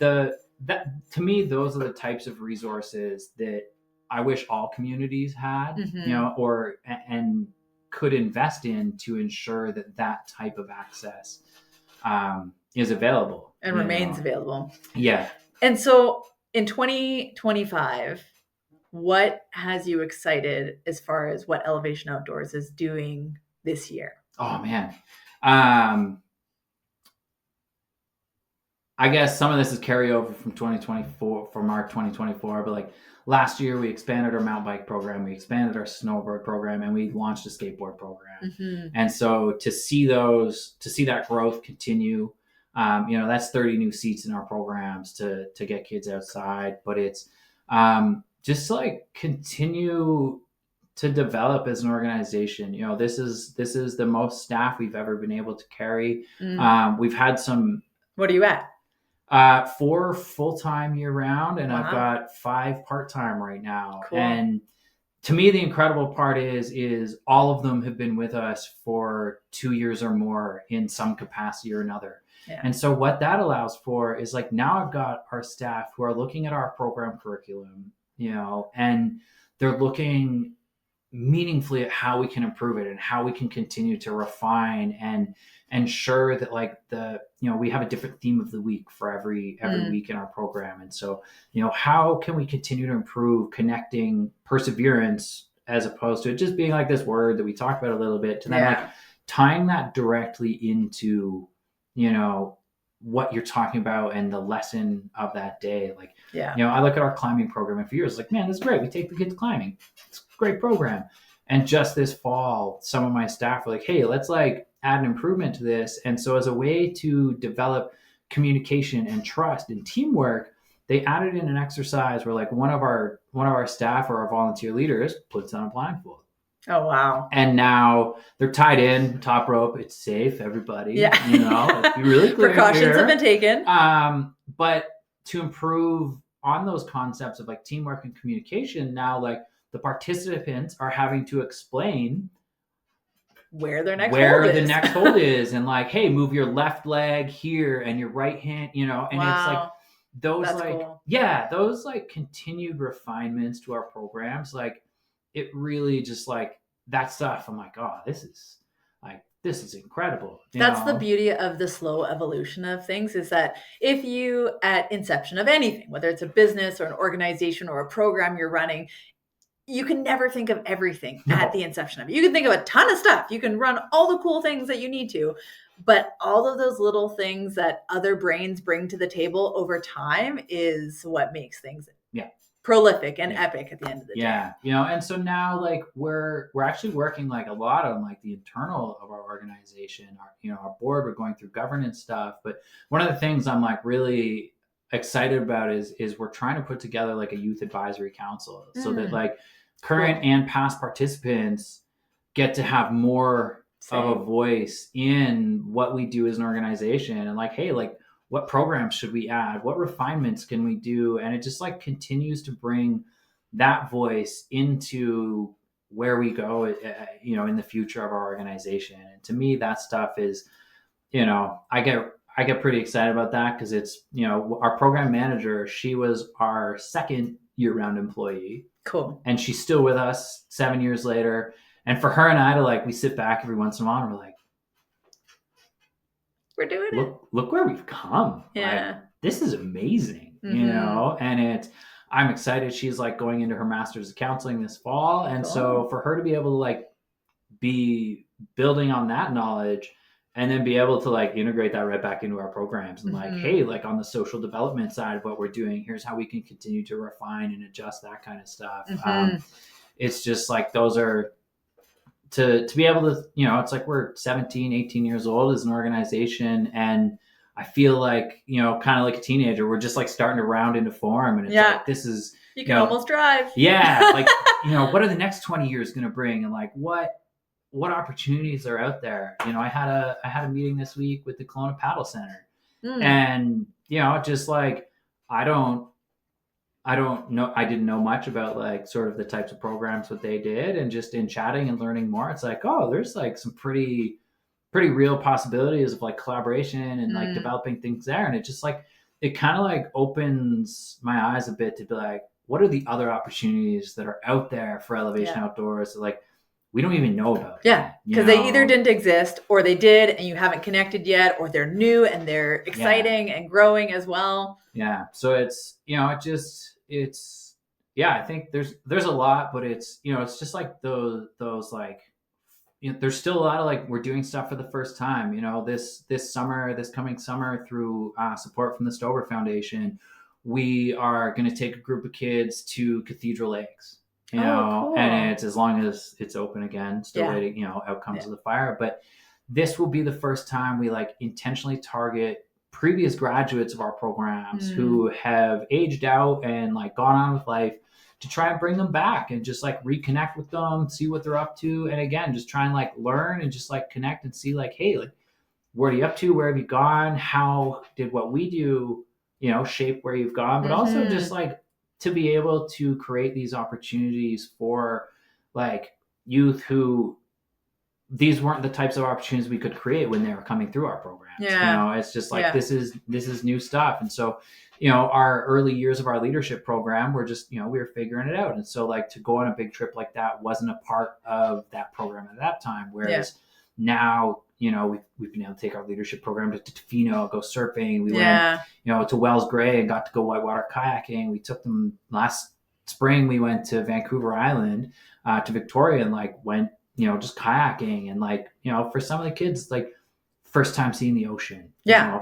that to me, those are the types of resources that I wish all communities had, and could invest in to ensure that type of access is available and remains available. Yeah. And so in 2025, what has you excited as far as what Elevation Outdoors is doing this year? Oh man. I guess some of this is carryover from 2024, from our 2024, but like last year we expanded our mountain bike program, we expanded our snowboard program, and we launched a skateboard program. And so to see that growth continue, that's 30 new seats in our programs to get kids outside, but it's just like continue to develop as an organization. This is the most staff we've ever been able to carry. We've had some. What are you at? 4 full-time year-round, and I've got 5 part-time right now. Cool. And to me, the incredible part is all of them have been with us for 2 years or more in some capacity or another. Yeah. And so what that allows for is like, now I've got our staff who are looking at our program curriculum, and they're looking meaningfully at how we can improve it and how we can continue to refine and ensure that like we have a different theme of the week for every week in our program. And so, how can we continue to improve connecting perseverance as opposed to it just being like this word that we talked about a little bit, to then like tying that directly into, what you're talking about and the lesson of that day. Like, I look at our climbing program for years, like, man, that's great. We take the kids climbing. It's a great program. And just this fall, some of my staff were like, hey, let's like add an improvement to this. And so as a way to develop communication and trust and teamwork, they added in an exercise where like one of our staff or our volunteer leaders puts on a blindfold. Oh, wow. And now they're tied in, top rope. It's safe, everybody. Yeah. Let's be really clear. Precautions have been taken. But to improve on those concepts of like teamwork and communication, now like the participants are having to explain where the next hold is, and like, hey, move your left leg here and your right hand, and it's like those That's like cool. Those like continued refinements to our programs, like it really just like that stuff. I'm like, oh, this is incredible. That's the beauty of the slow evolution of things, is that if you at inception of anything, whether it's a business or an organization or a program you're running, you can never think of everything at the inception of it. You can think of a ton of stuff. You can run all the cool things that you need to, but all of those little things that other brains bring to the table over time is what makes things prolific and epic at the end of the day. And so now like we're actually working like a lot on like the internal of our organization, our board. We're going through governance stuff, but one of the things I'm like really excited about is we're trying to put together like a youth advisory council so that like current and past participants get to have more of a voice in what we do as an organization, and like, hey, like what programs should we add? What refinements can we do? And it just like continues to bring that voice into where we go, in the future of our organization. And to me, that stuff is, I get pretty excited about that, because it's, our program manager, she was our second year-round employee. Cool. And she's still with us 7 years later. And for her and I to like, we sit back every once in a while and we're like, we're doing it. Look where we've come. Yeah. Like, this is amazing, and I'm excited. She's like going into her master's of counseling this fall. And so for her to be able to like be building on that knowledge and then be able to like integrate that right back into our programs and like, hey, like on the social development side of what we're doing, here's how we can continue to refine and adjust that kind of stuff. It's just like, those are, to be able to, it's like we're 17, 18 years old as an organization. And I feel like, kind of like a teenager, we're just like starting to round into form, and it's like, this is, you can almost drive. Yeah. Like, what are the next 20 years going to bring? And like, what opportunities are out there? I had a meeting this week with the Kelowna Paddle Center, and, just like, I don't know. I didn't know much about like sort of the types of programs that they did, and just in chatting and learning more, it's like, oh, there's like some pretty real possibilities of like collaboration and like developing things there. And it just like, it kind of like opens my eyes a bit to be like, what are the other opportunities that are out there for Elevation Outdoors that like we don't even know about? Yeah, because they either didn't exist, or they did and you haven't connected yet, or they're new and they're exciting and growing as well. Yeah. So it's, I think there's a lot, but it's, it's just like those like, there's still a lot of like, we're doing stuff for the first time, this coming summer through support from the Stover Foundation, we are going to take a group of kids to Cathedral Lakes, cool. and it's, as long as it's open again, still waiting, outcomes of the fire. But this will be the first time we like intentionally target previous graduates of our programs who have aged out and like gone on with life, to try and bring them back and just like reconnect with them, see what they're up to. And again, just try and like learn and just like connect and see like, hey, like, what are you up to? Where have you gone? How did what we do, shape where you've gone? But also just like to be able to create these opportunities for like youth who, these weren't the types of opportunities we could create when they were coming through our programs. It's just like, this is new stuff. And so, our early years of our leadership program, we're just, we were figuring it out. And so like, to go on a big trip like that wasn't a part of that program at that time. Whereas now, we've been able to take our leadership program to Tofino, go surfing. We went, to Wells Gray and got to go whitewater kayaking. We took them last spring. We went to Vancouver Island, to Victoria, and like went, just kayaking. And like, for some of the kids, like first time seeing the ocean.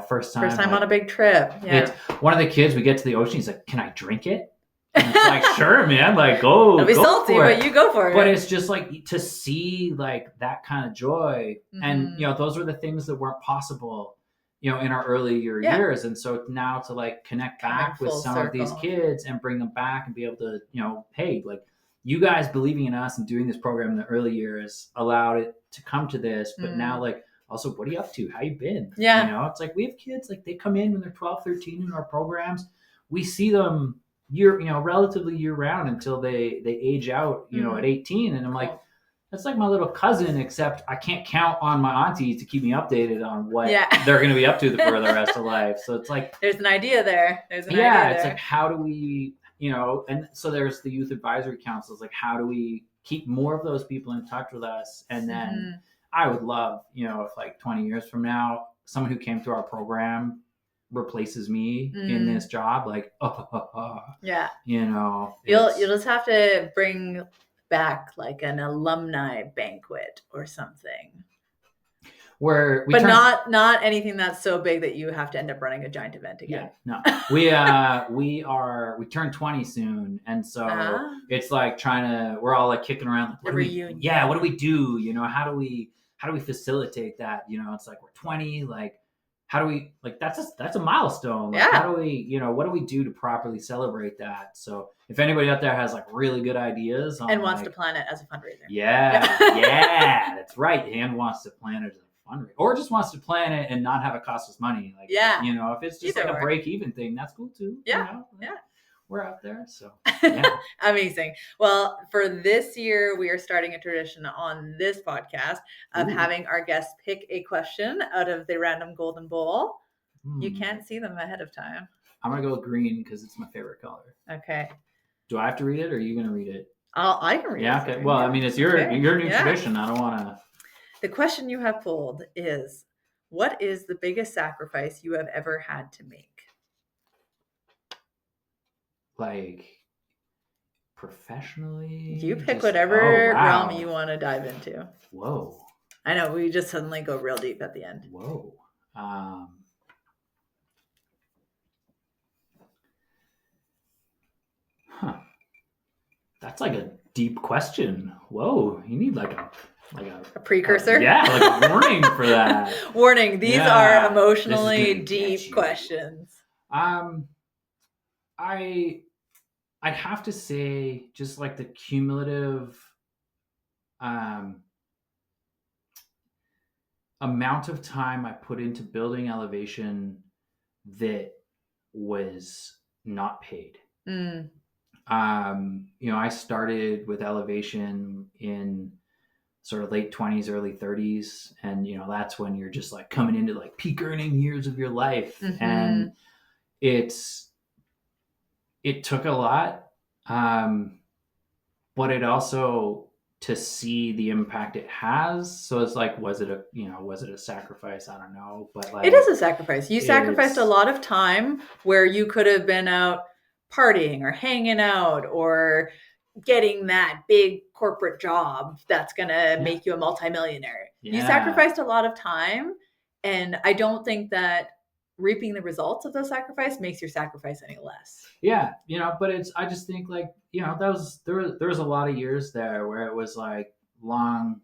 First time like, on a big trip. It's one of the kids, we get to the ocean, he's like, can I drink it? And it's like, sure, man, like go. It'll be salty, but you go for it. But it's just like to see like that kind of joy. And those were the things that weren't possible, in our early years. And so now to like connect back with some of these kids and bring them back and be able to, hey, like, you guys believing in us and doing this program in the early years allowed it to come to this. But now, like, also, what are you up to? How you been? It's like, we have kids, like, they come in when they're 12, 13 in our programs. We see them relatively year round until they age out, at 18. And I'm like, that's like my little cousin, except I can't count on my auntie to keep me updated on what they're going to be up to for the rest of life. So it's like, there's an idea there. It's like, how do we, and so there's the youth advisory councils. Like, how do we keep more of those people in touch with us? And then I would love, if like 20 years from now, someone who came through our program replaces me in this job, like, you'll just have to bring back like an alumni banquet or something, but not anything that's so big that you have to end up running a giant event again. No, we turn 20 soon, and so it's like we're all like kicking around like, what do we do? How do we facilitate that? It's like, we're 20, like, how do we, like, that's a milestone. Like, how do we, what do we do to properly celebrate that? So if anybody out there has like really good ideas and wants to plan it as a fundraiser. That's right. And wants to plan it as a fundraiser, or just wants to plan it and not have it cost us money. Like, if it's just like a break even thing, that's cool too. We're out there. So amazing. Well, for this year, we are starting a tradition on this podcast of having our guests pick a question out of the random golden bowl. You can't see them ahead of time. I'm gonna go with green because it's my favorite color. Okay. Do I have to read it, or are you gonna read it? I can read it. Yeah. Okay. Well, I mean, it's your new tradition. I don't want to. The question you have pulled is, what is the biggest sacrifice you have ever had to make? Like, professionally? You pick whatever realm you want to dive into. Whoa. I know, we just suddenly go real deep at the end. Whoa. That's like a deep question. Whoa. You need like like a precursor. like a warning for that. Warning: these are emotionally deep questions. I'd have to say just like the cumulative amount of time I put into building Elevation that was not paid. I started with Elevation in sort of late 20s, early 30s. And, that's when you're just like coming into like peak earning years of your life. And it took a lot. But it also, to see the impact it has. So it's like, was it a sacrifice? I don't know. But like, it is a sacrifice. You sacrificed a lot of time where you could have been out partying or hanging out or getting that big corporate job that's going to make you a multimillionaire. You sacrificed a lot of time. And I don't think that reaping the results of the sacrifice makes your sacrifice any less. Yeah. But I just think like, there was a lot of years there where it was like long,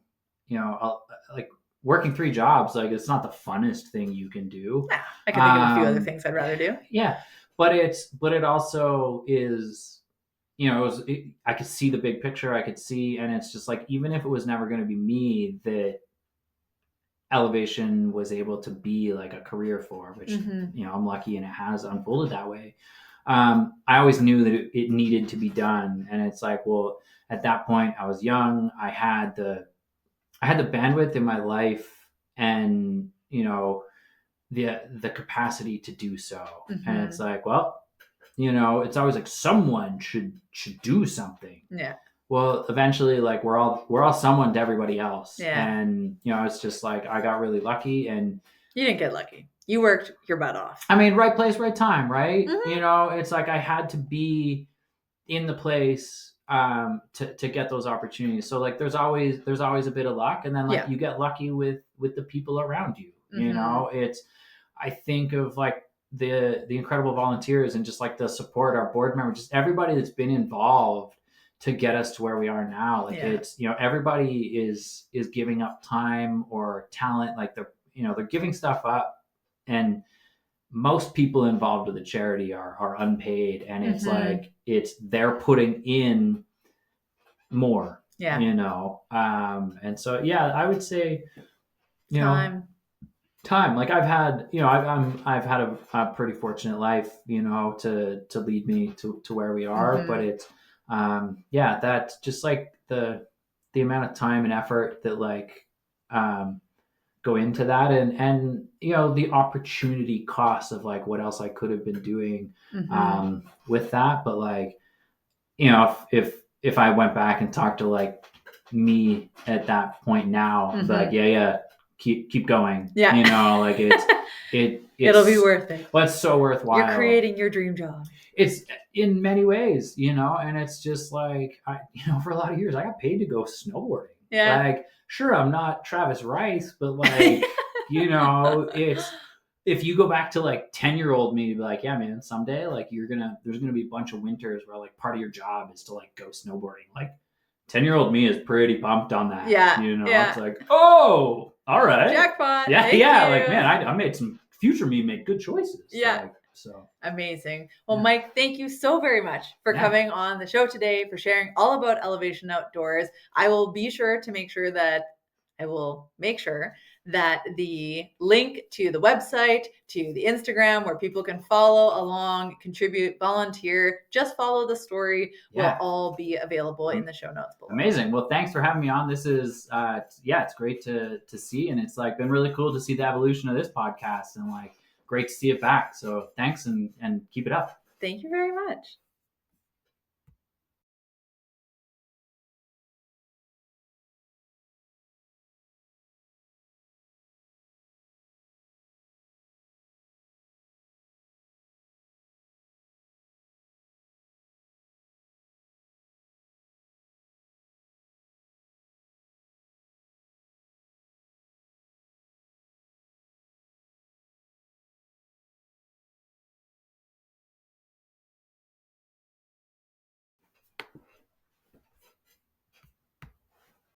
like working 3 jobs. Like it's not the funnest thing you can do. Yeah, I can think of a few other things I'd rather do. Yeah. But it also is, I could see the big picture. I could see, and it's just like, even if it was never going to be me, that Elevation was able to be like a career for, which, I'm lucky and it has unfolded that way. I always knew that it needed to be done. And it's like, well, at that point I was young. I had the bandwidth in my life and, the capacity to do so. And it's like, well, it's always like someone should do something. Yeah. Well, eventually, like we're all someone to everybody else. Yeah. And it's just like I got really lucky. And you didn't get lucky. You worked your butt off. I mean, right place, right time, right? It's like I had to be in the place to get those opportunities. So like there's always a bit of luck, and then like you get lucky with the people around you. I think of like the incredible volunteers and just like the support, our board members, just everybody that's been involved to get us to where we are now. Like it's, everybody is giving up time or talent. Like they're giving stuff up, and most people involved with the charity are unpaid. And it's like, they're putting in more, and so, I would say, time. Like I've had, I've had a pretty fortunate life, to lead me to where we are, but it's, that's just like the amount of time and effort that like, go into that, and the opportunity cost of like what else I could have been doing, with that. But like, if I went back and talked to like me at that point now, like, keep going. Yeah. Like it'll be worth it. Well, it's so worthwhile. You're creating your dream job. It's in many ways, and it's just like, for a lot of years I got paid to go snowboarding. Yeah. Like, sure, I'm not Travis Rice, but like, it's, if you go back to like 10-year-old me, to be like, yeah, man, someday like there's gonna be a bunch of winters where like part of your job is to like go snowboarding. Like 10-year-old me is pretty pumped on that. Yeah. It's like, oh, all right. Jackpot. Yeah. Yeah. Like, man, I made some future me make good choices. Yeah. So amazing. Well, Mike, thank you so very much for coming on the show today, for sharing all about Elevation Outdoors. I will make sure that the link to the website, to the Instagram, where people can follow along, contribute, volunteer, just follow the story, will all be available in the show notes below. Amazing. Well, thanks for having me on. This is, it's great to see. And it's like been really cool to see the evolution of this podcast, and like great to see it back. So thanks, and keep it up. Thank you very much.